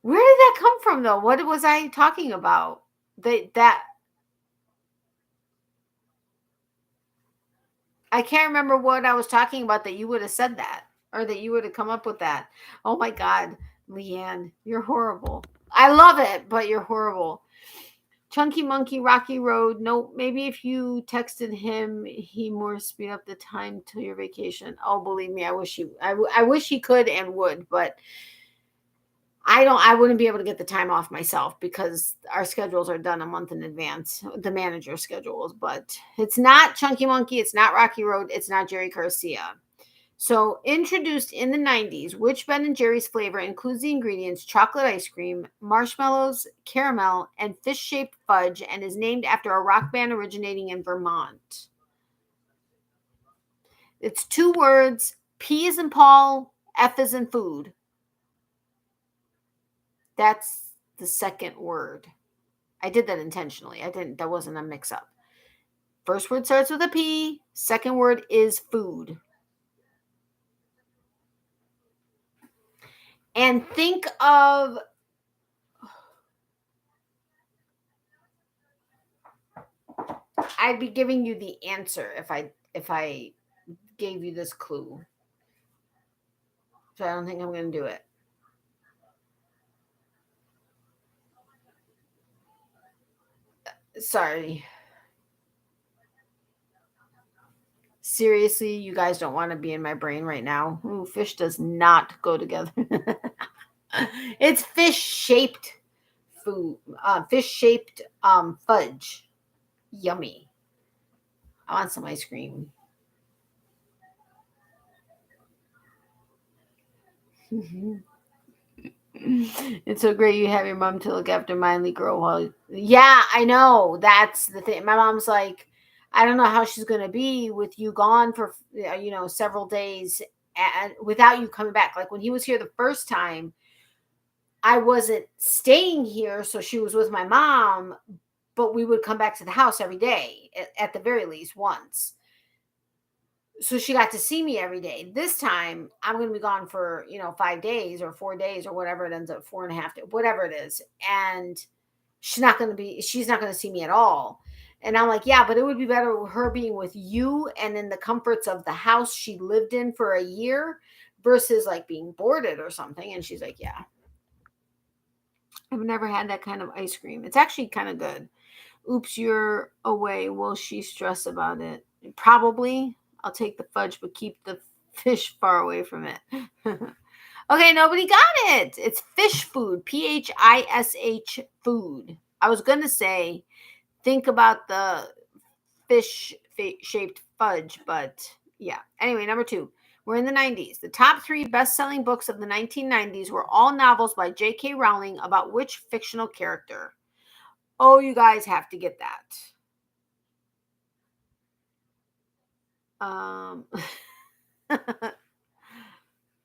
Where did that come from though? What was I talking about? That I can't remember what I was talking about that you would have said that or that you would have come up with that. Oh my God, Leanne, you're horrible. I love it, but you're horrible. Chunky Monkey, Rocky Road. No, maybe if you texted him, he more speed up the time till your vacation. Oh, believe me, I wish I wish he could and would, but I wouldn't be able to get the time off myself because our schedules are done a month in advance, the manager schedules, but it's not Chunky Monkey, it's not Rocky Road, it's not Jerry Garcia. So, introduced in the 90s, which Ben and Jerry's flavor includes the ingredients chocolate ice cream, marshmallows, caramel, and fish-shaped fudge, and is named after a rock band originating in Vermont. It's 2 words. P is in Paul, F is in food. That's the second word. I did that intentionally. That wasn't a mix up. First word starts with a P, second word is food. And think of I'd be giving you the answer if I gave you this clue. So I don't think I'm going to do it. Sorry. Seriously, you guys don't want to be in my brain right now. Ooh, fish does not go together. It's fish-shaped food. Fish-shaped fudge. Yummy. I want some ice cream. It's so great you have your mom to look after Miley girl while yeah, I know. That's the thing. My mom's like, I don't know how she's going to be with you gone for, several days and without you coming back. Like when he was here the first time, I wasn't staying here, so she was with my mom, but we would come back to the house every day, at the very least once. So she got to see me every day. This time, I'm going to be gone for, 5 days or 4 days or whatever it ends up, 4.5 days, whatever it is. And she's not going to see me at all. And I'm like, yeah, but it would be better with her being with you and in the comforts of the house she lived in for a year versus like being boarded or something. And she's like, yeah. I've never had that kind of ice cream. It's actually kind of good. Oops, you're away. Will she stress about it? Probably. I'll take the fudge, but keep the fish far away from it. Okay, nobody got it. It's fish food. PHISH food. I was going to say, think about the fish-shaped fudge, but yeah. Anyway, number 2. We're in the 90s. The top 3 best-selling books of the 1990s were all novels by J.K. Rowling about which fictional character? Oh, you guys have to get that.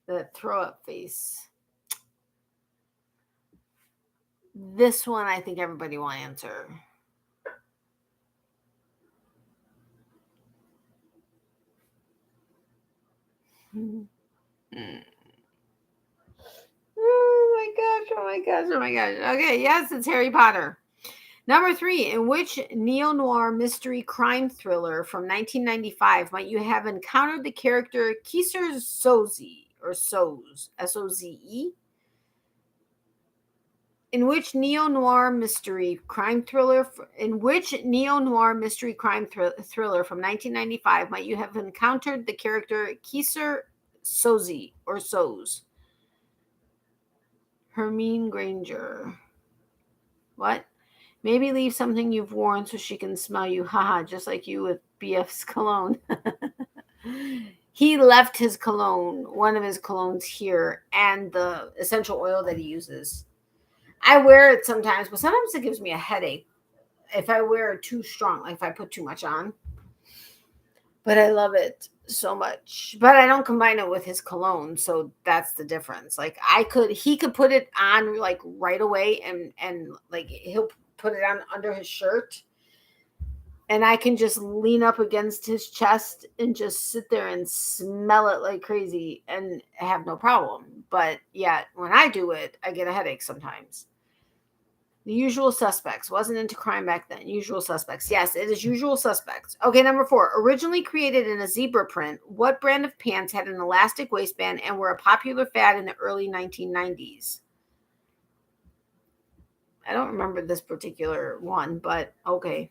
The throw-up face. This one, I think everybody will answer. Oh my gosh, oh my gosh, oh my gosh. Okay, yes, it's Harry Potter. Number 3, in which neo-noir mystery crime thriller from 1995 might you have encountered the character Kieser Soze, or Soze, S-O-Z-E? In which neo-noir mystery crime thriller from 1995 might you have encountered the character Kieser Soze, or Soze? Hermine Granger. What? Maybe leave something you've worn so she can smell you. Haha, just like you with BF's cologne. He left his cologne, one of his colognes here, and the essential oil that he uses. I wear it sometimes, but sometimes it gives me a headache if I wear it too strong, like if I put too much on. But I love it so much. But I don't combine it with his cologne, so that's the difference. Like he could put it on like right away, and like he'll put it on under his shirt, and I can just lean up against his chest and just sit there and smell it like crazy and have no problem. But yeah, when I do it, I get a headache sometimes. The Usual Suspects. Wasn't into crime back then. Usual Suspects. Yes, it is Usual Suspects. Okay, number 4. Originally created in a zebra print, what brand of pants had an elastic waistband and were a popular fad in the early 1990s? I don't remember this particular one, but okay.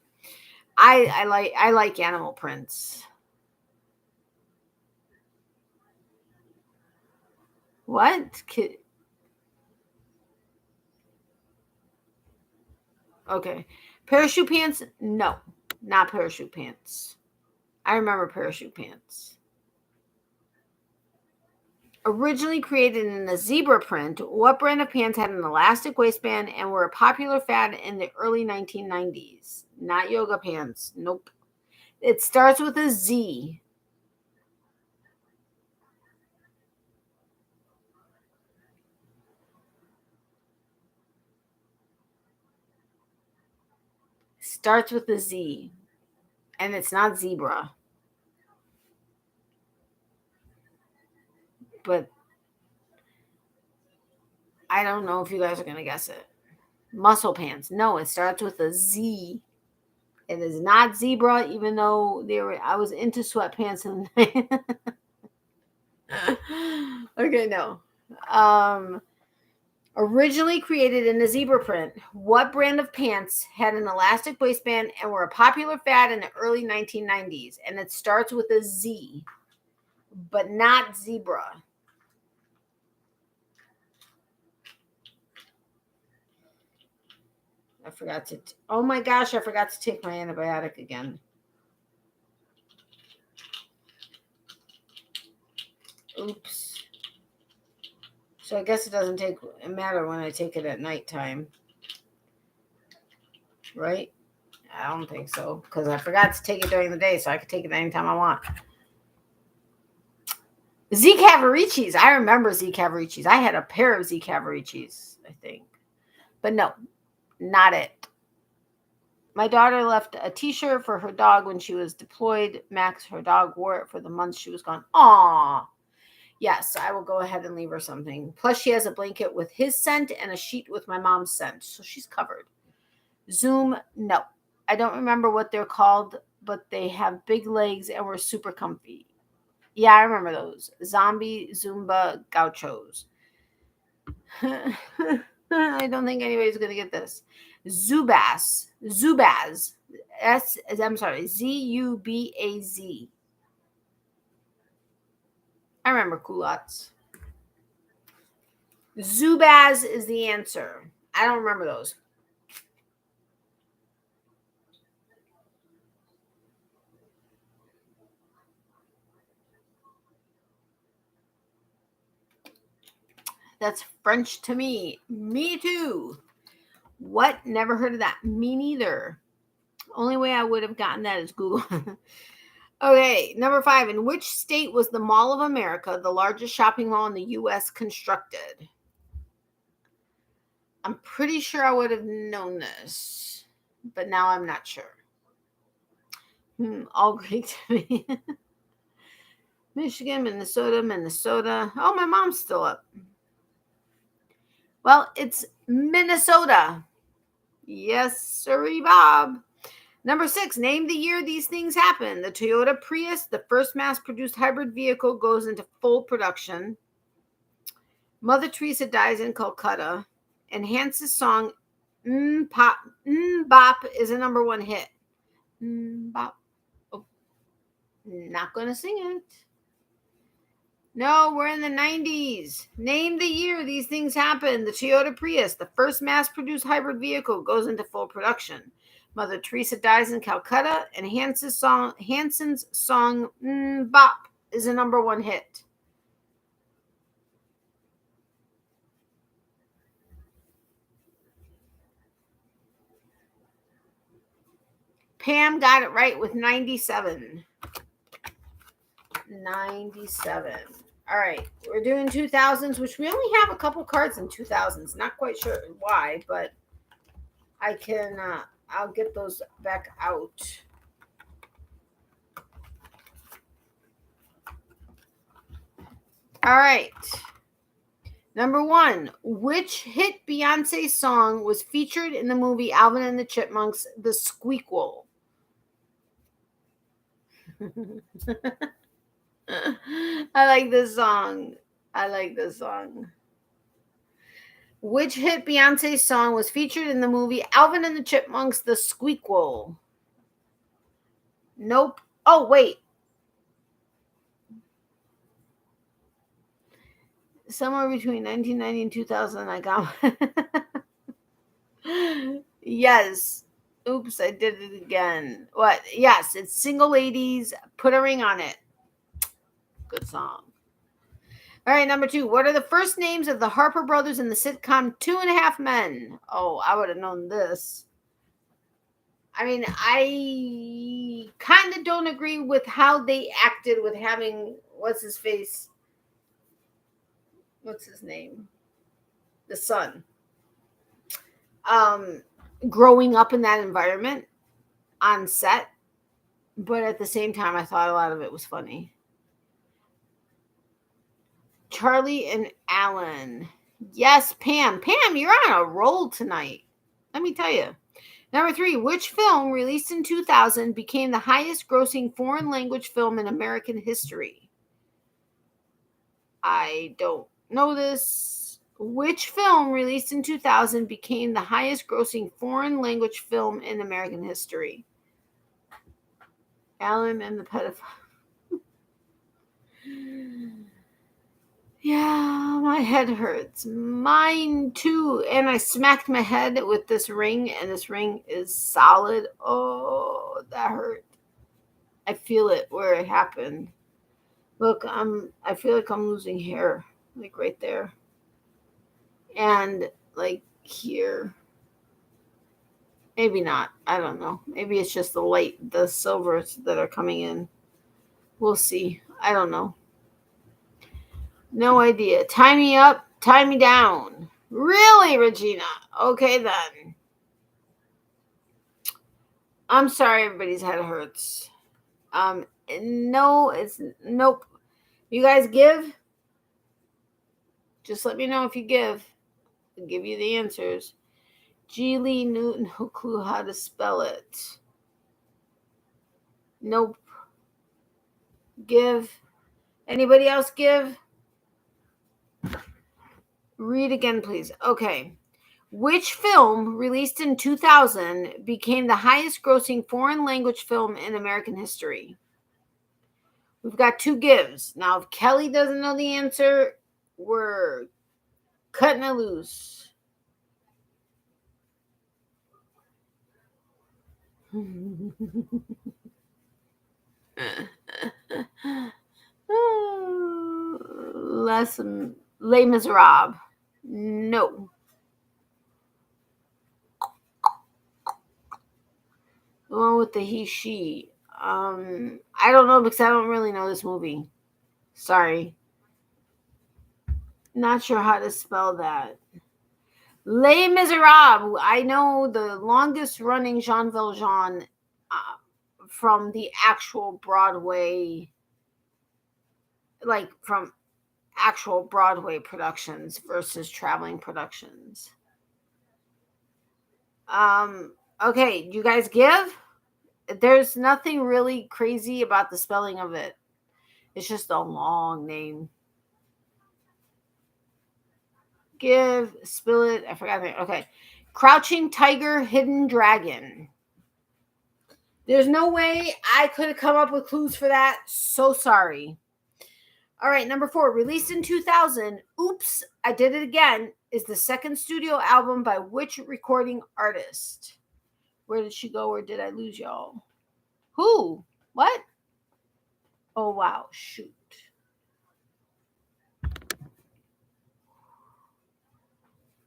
I like animal prints. What? Okay. Parachute pants? No, not parachute pants. I remember parachute pants. Originally created in a zebra print, what brand of pants had an elastic waistband and were a popular fad in the early 1990s? Not yoga pants. Nope. It starts with a Z. Starts with a Z. And it's not zebra. But I don't know if you guys are going to guess it. Muscle pants. No, it starts with a Z. It is not zebra, even though I was into sweatpants. Okay, no. Originally created in a zebra print, what brand of pants had an elastic waistband and were a popular fad in the early 1990s? And it starts with a Z, but not zebra. I forgot to. Oh my gosh, I forgot to take my antibiotic again. Oops. So I guess it doesn't matter when I take it at nighttime. Right? I don't think so, because I forgot to take it during the day, so I could take it anytime I want. Z Cavariccis. I remember Z Cavariccis. I had a pair of Z Cavariccis, I think. But no, not it. My daughter left a t-shirt for her dog when she was deployed. Max, her dog, wore it for the months she was gone. Aww. Yes, I will go ahead and leave her something. Plus, she has a blanket with his scent and a sheet with my mom's scent. So she's covered. Zoom, no. I don't remember what they're called, but they have big legs and were super comfy. Yeah, I remember those. Zombie Zumba Gauchos. I don't think anybody's going to get this. Zubaz. I'm sorry, Zubaz. I remember culottes. Zubaz is the answer. I don't remember those. That's French to me. Me too. What? Never heard of that. Me neither. Only way I would have gotten that is Google. Okay, number 5. In which state was the Mall of America, the largest shopping mall in the U.S., constructed? I'm pretty sure I would have known this, but now I'm not sure. All Greek to me. Michigan, Minnesota. Oh, my mom's still up. Well, it's Minnesota. Yes, sirree, Bob. Number 6, name the year these things happened. The Toyota Prius, the first mass-produced hybrid vehicle, goes into full production. Mother Teresa dies in Calcutta. And Hance's song, Bop, is a number 1 hit. Bop. Oh, not going to sing it. No, we're in the 90s. Name the year these things happened. The Toyota Prius, the first mass-produced hybrid vehicle, goes into full production. Mother Teresa dies in Calcutta, and Hanson's song Bop is a number 1 hit. Pam got it right with 97. 97. All right, we're doing 2000s, which we only have a couple cards in 2000s. Not quite sure why, but I can, I'll get those back out. All right. Number 1, which hit Beyonce song was featured in the movie Alvin and the Chipmunks, The Squeakquel? I like this song. Which hit Beyonce song was featured in the movie Alvin and the Chipmunks, The Squeakquel? Nope. Oh, wait. Somewhere between 1990 and 2000, I got Yes. Oops, I did it again. What? Yes, it's Single Ladies, Put a Ring on It. Good song. All right, number 2. What are the first names of the Harper brothers in the sitcom 2.5 Men? Oh, I would have known this. I mean, I kind of don't agree with how they acted with having, what's his name? The son. Growing up in that environment on set. But at the same time, I thought a lot of it was funny. Charlie and Alan. Yes, Pam. Pam, you're on a roll tonight. Let me tell you. Number 3, which film released in 2000 became the highest grossing foreign language film in American history? I don't know this. Which film released in 2000 became the highest grossing foreign language film in American history? Alan and the Pedophile. Yeah, my head hurts. Mine too. And I smacked my head with this ring, and this ring is solid. Oh, that hurt. I feel it where it happened. Look, I feel like I'm losing hair, like right there. And like here. Maybe not. I don't know. Maybe it's just the silvers that are coming in. We'll see. I don't know. No idea. Tie me up, tie me down. Really, Regina? Okay, then. I'm sorry everybody's head hurts. No, it's nope. You guys give? Just let me know if you give. I'll give you the answers. Geely Newton, no clue how to spell it. Nope. Give. Anybody else give? Read again, please. Okay. Which film, released in 2000, became the highest grossing foreign language film in American history? We've got two gives. Now, if Kelly doesn't know the answer, we're cutting it loose. Les Miserables. No. The one with the he, she. I don't know because I don't really know this movie. Sorry. Not sure how to spell that. Les Miserables. I know the longest running Jean Valjean from the actual Broadway, like from actual Broadway productions versus traveling productions. Okay, you guys give? There's nothing really crazy about the spelling of it. It's just a long name. Give, spill it. I forgot it. Okay. Crouching Tiger, Hidden Dragon. There's no way I could have come up with clues for that. So sorry. All right, number 4. Released in 2000, Oops, I Did It Again is the second studio album by which recording artist? Where did she go or did I lose y'all? Who? What? Oh, wow. Shoot.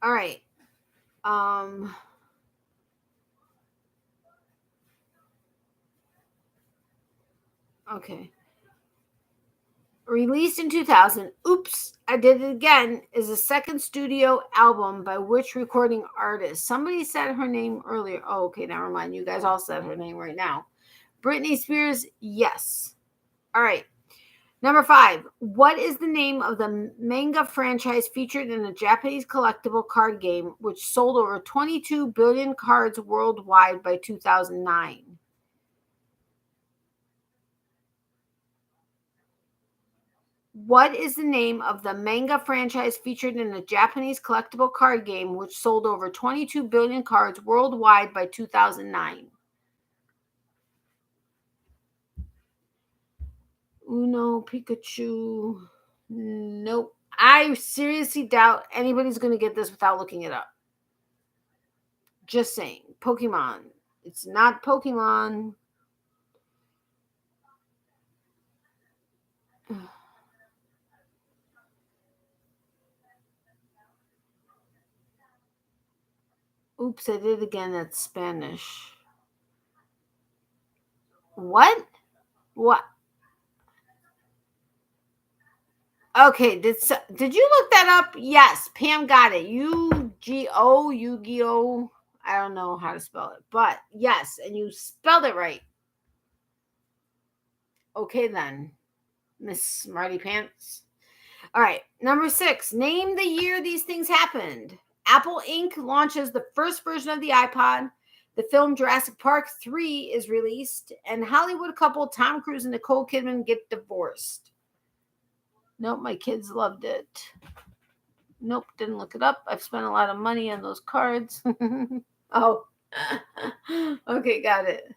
All right. Okay. Released in 2000, Oops, I Did It Again is the second studio album by which recording artist? Somebody said her name earlier. Oh, okay, never mind. You guys all said her name right now. Britney Spears, yes. All right. Number 5. What is the name of the manga franchise featured in a Japanese collectible card game which sold over 22 billion cards worldwide by 2009? What is the name of the manga franchise featured in a Japanese collectible card game which sold over 22 billion cards worldwide by 2009? Uno, Pikachu. Nope. I seriously doubt anybody's going to get this without looking it up. Just saying. Pokemon. It's not Pokemon. Oops, I did it again. That's Spanish. What? What? Okay, did you look that up? Yes, Pam got it. Yu-Gi-Oh, Yu-Gi-Oh. I don't know how to spell it, but yes, and you spelled it right. Okay then, Miss Smarty Pants. All right, number 6. Name the year these things happened. Apple Inc. launches the first version of the iPod. The film Jurassic Park 3 is released, and Hollywood couple Tom Cruise and Nicole Kidman get divorced. Nope, my kids loved it. Nope, didn't look it up. I've spent a lot of money on those cards. Oh, okay, got it.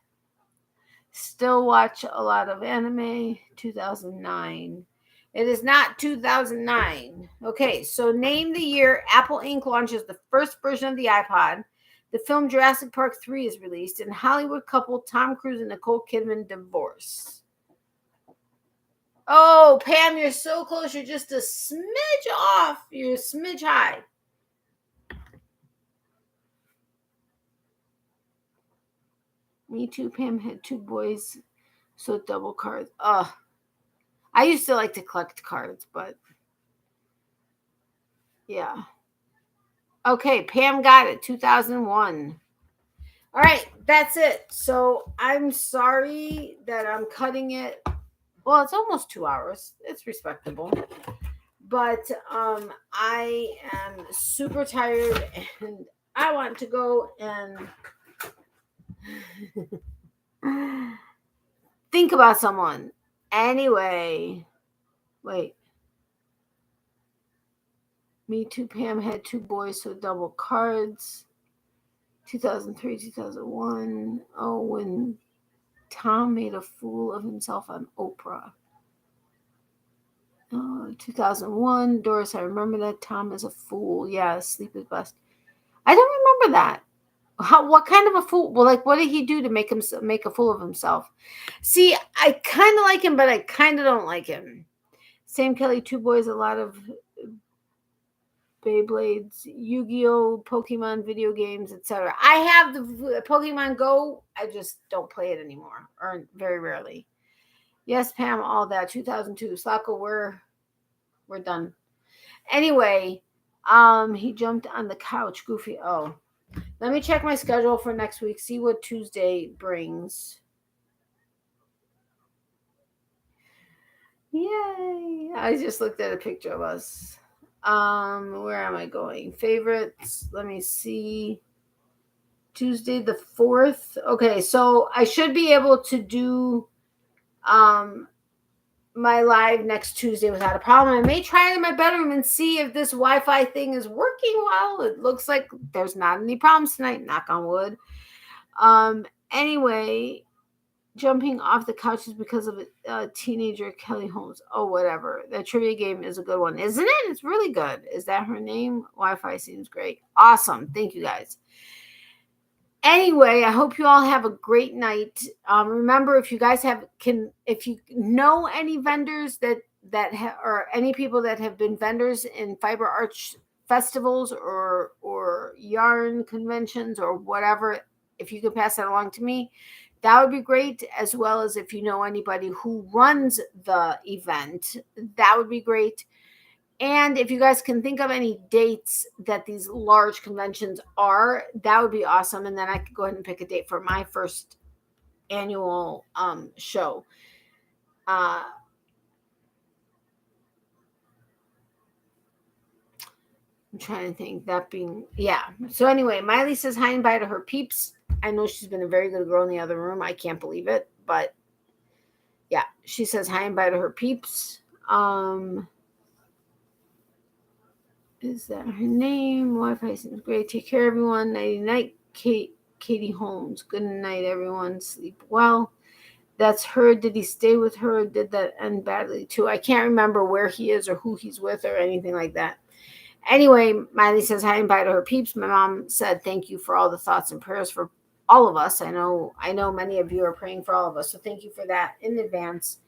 Still watch a lot of anime. 2009. It is not 2009. Okay, so name the year Apple Inc. launches the first version of the iPod. The film Jurassic Park 3 is released, and Hollywood couple Tom Cruise and Nicole Kidman divorce. Oh, Pam, you're so close. You're just a smidge off. You're a smidge high. Me too. Pam had 2 boys, so double cards. Ugh. I used to like to collect cards, but yeah. Okay, Pam got it. 2001. All right, that's it. So I'm sorry that I'm cutting it. Well, it's almost 2 hours. It's respectable. But I am super tired and I want to go and think about someone. Anyway, wait. Me too. Pam had 2 boys, so double cards. 2003, 2001. Oh, when Tom made a fool of himself on Oprah. 2001. Doris, I remember that. Tom is a fool. Yeah, sleep is best. I don't remember that. What kind of a fool? Well, like, what did he do to make a fool of himself? See, I kind of like him, but I kind of don't like him. Sam Kelly, 2 boys, a lot of Beyblades, Yu-Gi-Oh, Pokemon video games, etc. I have the Pokemon Go. I just don't play it anymore, or very rarely. Yes, Pam, all that. 2002. Slocko, we're done. Anyway, he jumped on the couch. Goofy. Oh, let me check my schedule for next week. See what Tuesday brings. Yay! I just looked at a picture of us. Where am I going? Favorites. Let me see. Tuesday the 4th. Okay, so I should be able to do my live next Tuesday without a problem. I may try it in my bedroom and see if this Wi-Fi thing is working well. It looks like there's not any problems tonight, knock on wood. Anyway, jumping off the couch is because of a teenager, Kelly Holmes. Oh, whatever. The trivia game is a good one, isn't it? It's really good. Is that her name? Wi-Fi seems great. Awesome. Thank you, guys. Anyway, I hope you all have a great night. Remember, if you guys if you know any vendors or any people that have been vendors in fiber arts festivals or yarn conventions or whatever, if you could pass that along to me, that would be great. As well as if you know anybody who runs the event, that would be great. And if you guys can think of any dates that these large conventions are, that would be awesome. And then I could go ahead and pick a date for my first annual show. I'm trying to think, that being, yeah. So anyway, Miley says hi and bye to her peeps. I know she's been a very good girl in the other room. I can't believe it. But yeah, she says hi and bye to her peeps. Is that her name? Wi-Fi seems great. Take care, everyone. Nighty night, Katie Holmes. Good night, everyone. Sleep well. That's her. Did he stay with her? Or did that end badly too? I can't remember where he is or who he's with or anything like that. Anyway, Miley says hi and bye to her peeps. My mom said thank you for all the thoughts and prayers for all of us. I know many of you are praying for all of us, so thank you for that in advance.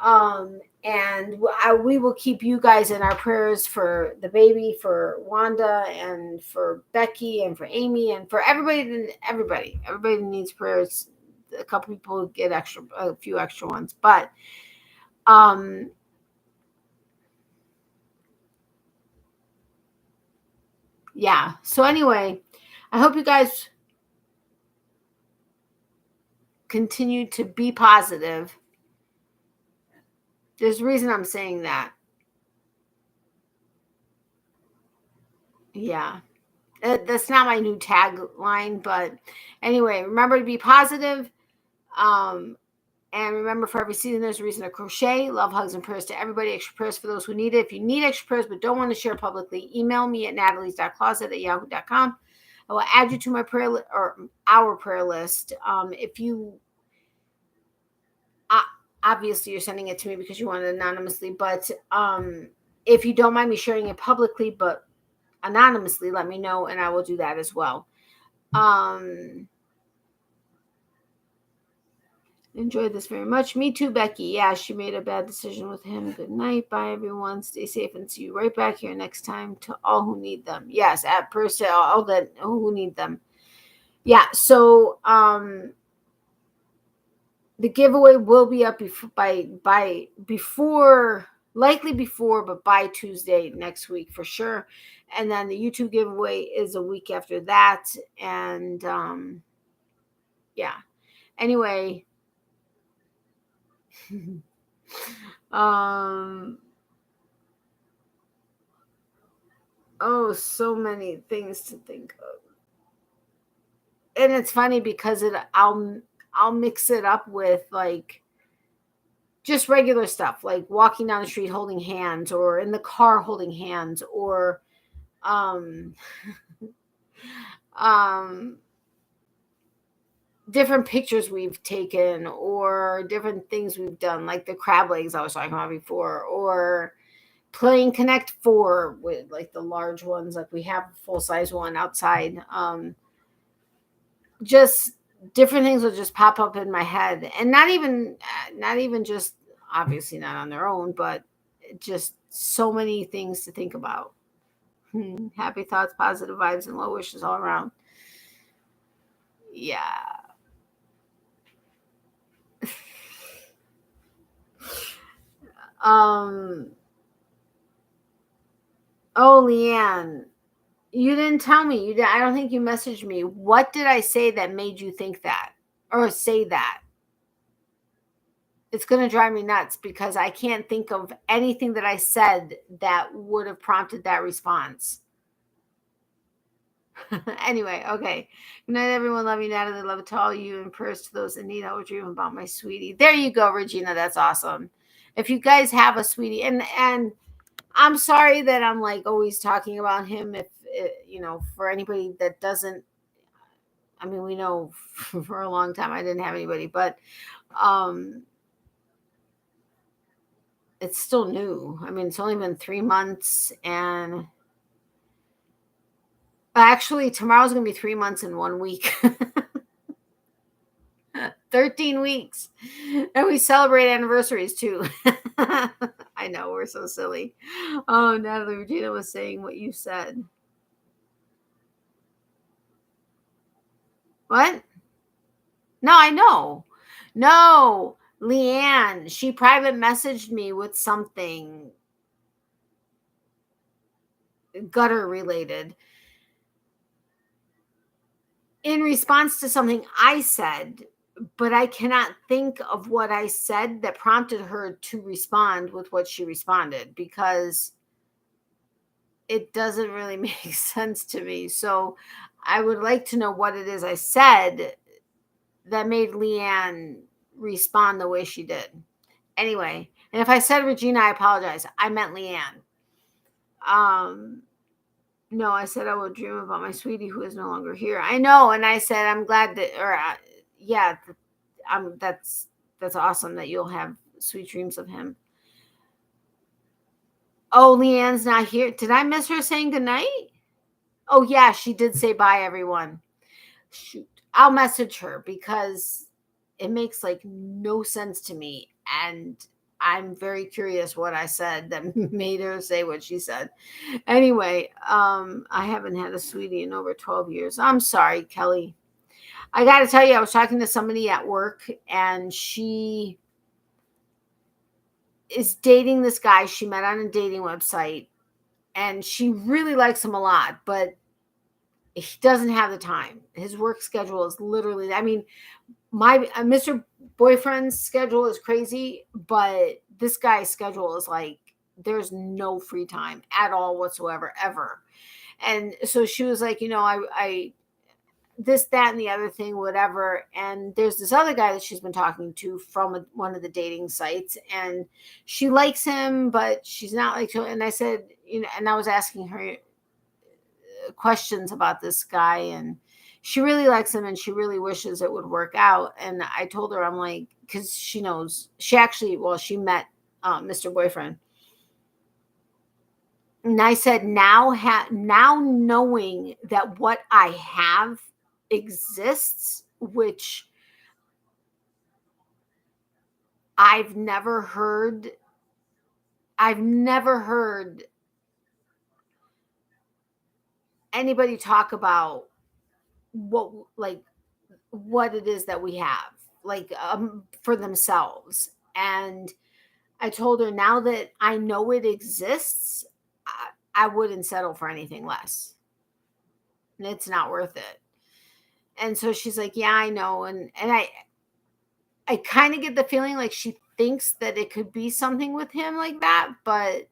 And we will keep you guys in our prayers for the baby, for Wanda, and for Becky, and for Amy, and for everybody. Everybody needs prayers. A couple people get a few extra ones, but yeah. So anyway, I hope you guys continue to be positive. There's a reason I'm saying that. Yeah. That's not my new tagline, but anyway, remember to be positive. And remember, for every season, there's a reason to crochet. Love, hugs, and prayers to everybody. Extra prayers for those who need it. If you need extra prayers but don't want to share publicly, email me at natalies.closet@yahoo.com. I will add you to my prayer or our prayer list. If you obviously you're sending it to me because you want it anonymously, but if you don't mind me sharing it publicly but anonymously, let me know and I will do that as well. Enjoyed this very much. Me too, Becky. Yeah, she made a bad decision with him. Good night. Bye, everyone. Stay safe and see you right back here next time. To all who need them. Yes, at per se, all that who need them. Yeah, so the giveaway will be up likely before, but by Tuesday next week for sure. And then the YouTube giveaway is a week after that. And yeah. Anyway, so many things to think of. And it's funny because I'll mix it up with like just regular stuff, like walking down the street holding hands, or in the car holding hands, or um different pictures we've taken, or different things we've done, like the crab legs I was talking about before, or playing Connect 4 with like the large ones, like we have a full-size one outside. Just different things will just pop up in my head, and not even just, obviously not on their own, but just so many things to think about. Happy thoughts, positive vibes, and low wishes all around. Yeah. Oh, Leanne, you didn't tell me. I don't think you messaged me. What did I say that made you think that or say that? It's going to drive me nuts because I can't think of anything that I said that would have prompted that response. Anyway, okay. Good night, everyone. Love you, Natalie. Love it to all you, and prayers to those in need. I would dream about my sweetie. There you go, Regina. That's awesome. If you guys have a sweetie, and I'm sorry that I'm like always talking about him. If for anybody that doesn't, I mean, we know for a long time I didn't have anybody, but it's still new. I mean, it's only been 3 months, and actually tomorrow's going to be 3 months and 1 week. 13 weeks. And we celebrate anniversaries too. I know, we're so silly. Oh, Natalie, Regina was saying what you said. What? No, I know. No, Leanne, she private messaged me with something gutter related in response to something I said, but I cannot think of what I said that prompted her to respond with what she responded, because it doesn't really make sense to me. So I would like to know what it is I said that made Leanne respond the way she did. Anyway, and if I said Regina, I apologize. I meant Leanne. No, I said I would dream about my sweetie who is no longer here. I know, and I said I'm glad that, or yeah, that's awesome that you'll have sweet dreams of him. Oh, Leanne's not here. Did I miss her saying goodnight? Oh yeah, she did say bye, everyone. Shoot, I'll message her because it makes like no sense to me, and I'm very curious what I said that made her say what she said. Anyway, I haven't had a sweetie in over 12 years. I'm sorry, Kelly. I got to tell you, I was talking to somebody at work, and she is dating this guy she met on a dating website, and she really likes him a lot, but he doesn't have the time. His work schedule is literally, I mean, my Mr. Boyfriend's schedule is crazy, but this guy's schedule is like there's no free time at all whatsoever, ever. And so she was like, I this, that, and the other thing, whatever. And there's this other guy that she's been talking to from one of the dating sites, and she likes him, but she's not like. And I said, and I was asking her questions about this guy, and she really likes him, and she really wishes it would work out. And I told her, I'm like, because she knows, she met Mr. Boyfriend. And I said, now knowing that what I have exists, which I've never heard anybody talk about what it is that we have. like for themselves. And I told her, now that I know it exists, I wouldn't settle for anything less. And it's not worth it. And so she's like, yeah, I know. And I kind of get the feeling like she thinks that it could be something with him like that, but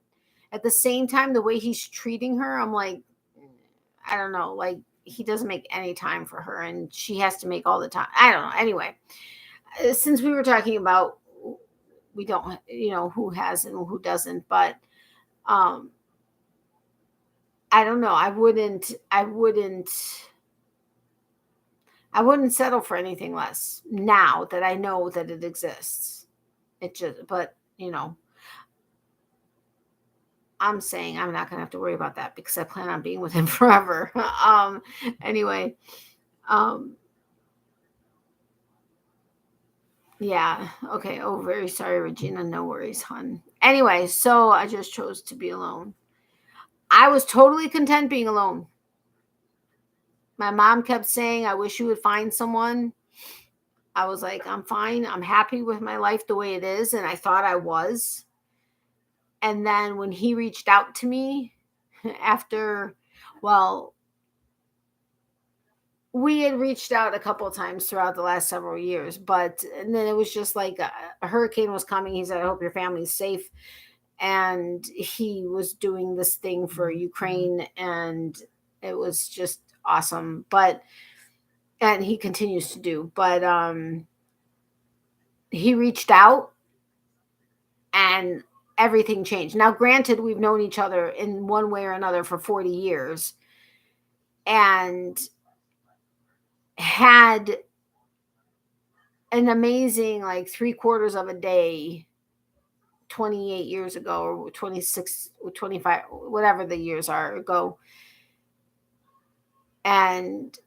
at the same time, the way he's treating her, I'm like, I don't know, like he doesn't make any time for her and she has to make all the time. I don't know. Anyway, since we were talking about, we don't, who has and who doesn't, but um I don't know. I wouldn't settle for anything less now that I know that it exists. It just, but I'm saying I'm not gonna have to worry about that because I plan on being with him forever. Anyway, yeah, okay. Oh, very sorry, Regina. No worries, hon. Anyway, so I just chose to be alone. I was totally content being alone. My mom kept saying, I wish you would find someone. I was like, I'm fine. I'm happy with my life the way it is. And I thought I was. And then when he reached out to me after, well, we had reached out a couple of times throughout the last several years, and then it was just like a hurricane was coming. He said, I hope your family's safe. And he was doing this thing for Ukraine, and it was just awesome. And he continues to do, but he reached out and everything changed. Now, granted, we've known each other in one way or another for 40 years and had an amazing, like 3/4 of a day 28 years ago, or 26 or 25, whatever the years are ago. And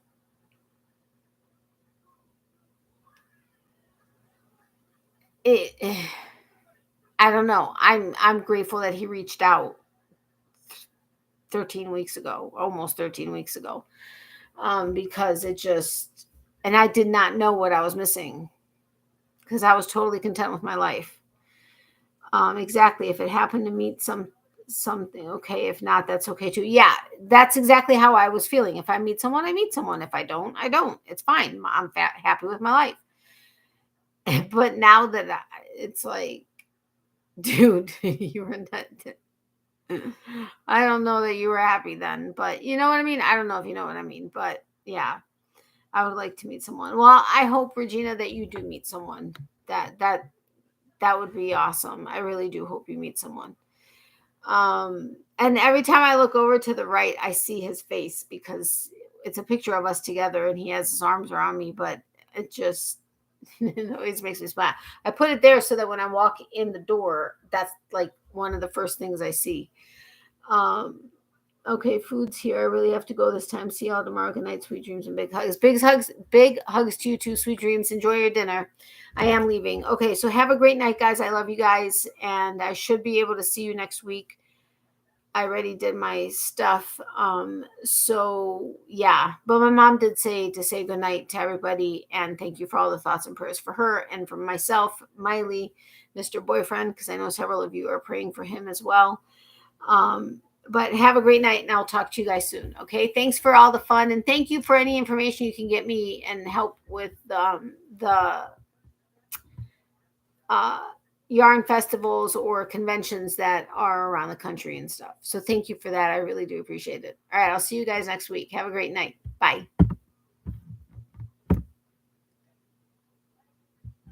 it I don't know. I'm grateful that he reached out 13 weeks ago, almost 13 weeks ago. Because it just, and I did not know what I was missing because I was totally content with my life. Exactly. If it happened to meet something, okay. If not, that's okay too. Yeah, that's exactly how I was feeling. If I meet someone, I meint someone. If I don't, I don't. It's fine. I'm happy with my life. But now that it's like, dude, you were not. I don't know that you were happy then, but you know what I mean? I don't know if you know what I mean, but yeah, I would like to meet someone. Well, I hope, Regina, that you do meet someone. That would be awesome. I really do hope you meet someone. And every time I look over to the right, I see his face because it's a picture of us together and he has his arms around me, but it just it always makes me smile. I put it there so that when I walk in the door, that's like one of the first things I see. Okay, food's here. I really have to go this time. See y'all tomorrow. Good night, sweet dreams and big hugs. Big hugs to you too. Sweet dreams. Enjoy your dinner. I am leaving. Okay, so have a great night, guys. I love you guys, and I should be able to see you next week. I already did my stuff. So yeah. But my mom did say to say good night to everybody and thank you for all the thoughts and prayers for her and for myself, Miley, Mr. Boyfriend, because I know several of you are praying for him as well. But have a great night and I'll talk to you guys soon. Okay. Thanks for all the fun and thank you for any information you can get me and help with the yarn festivals or conventions that are around the country and stuff. So thank you for that. I really do appreciate it. All right. I'll see you guys next week. Have a great night. Bye.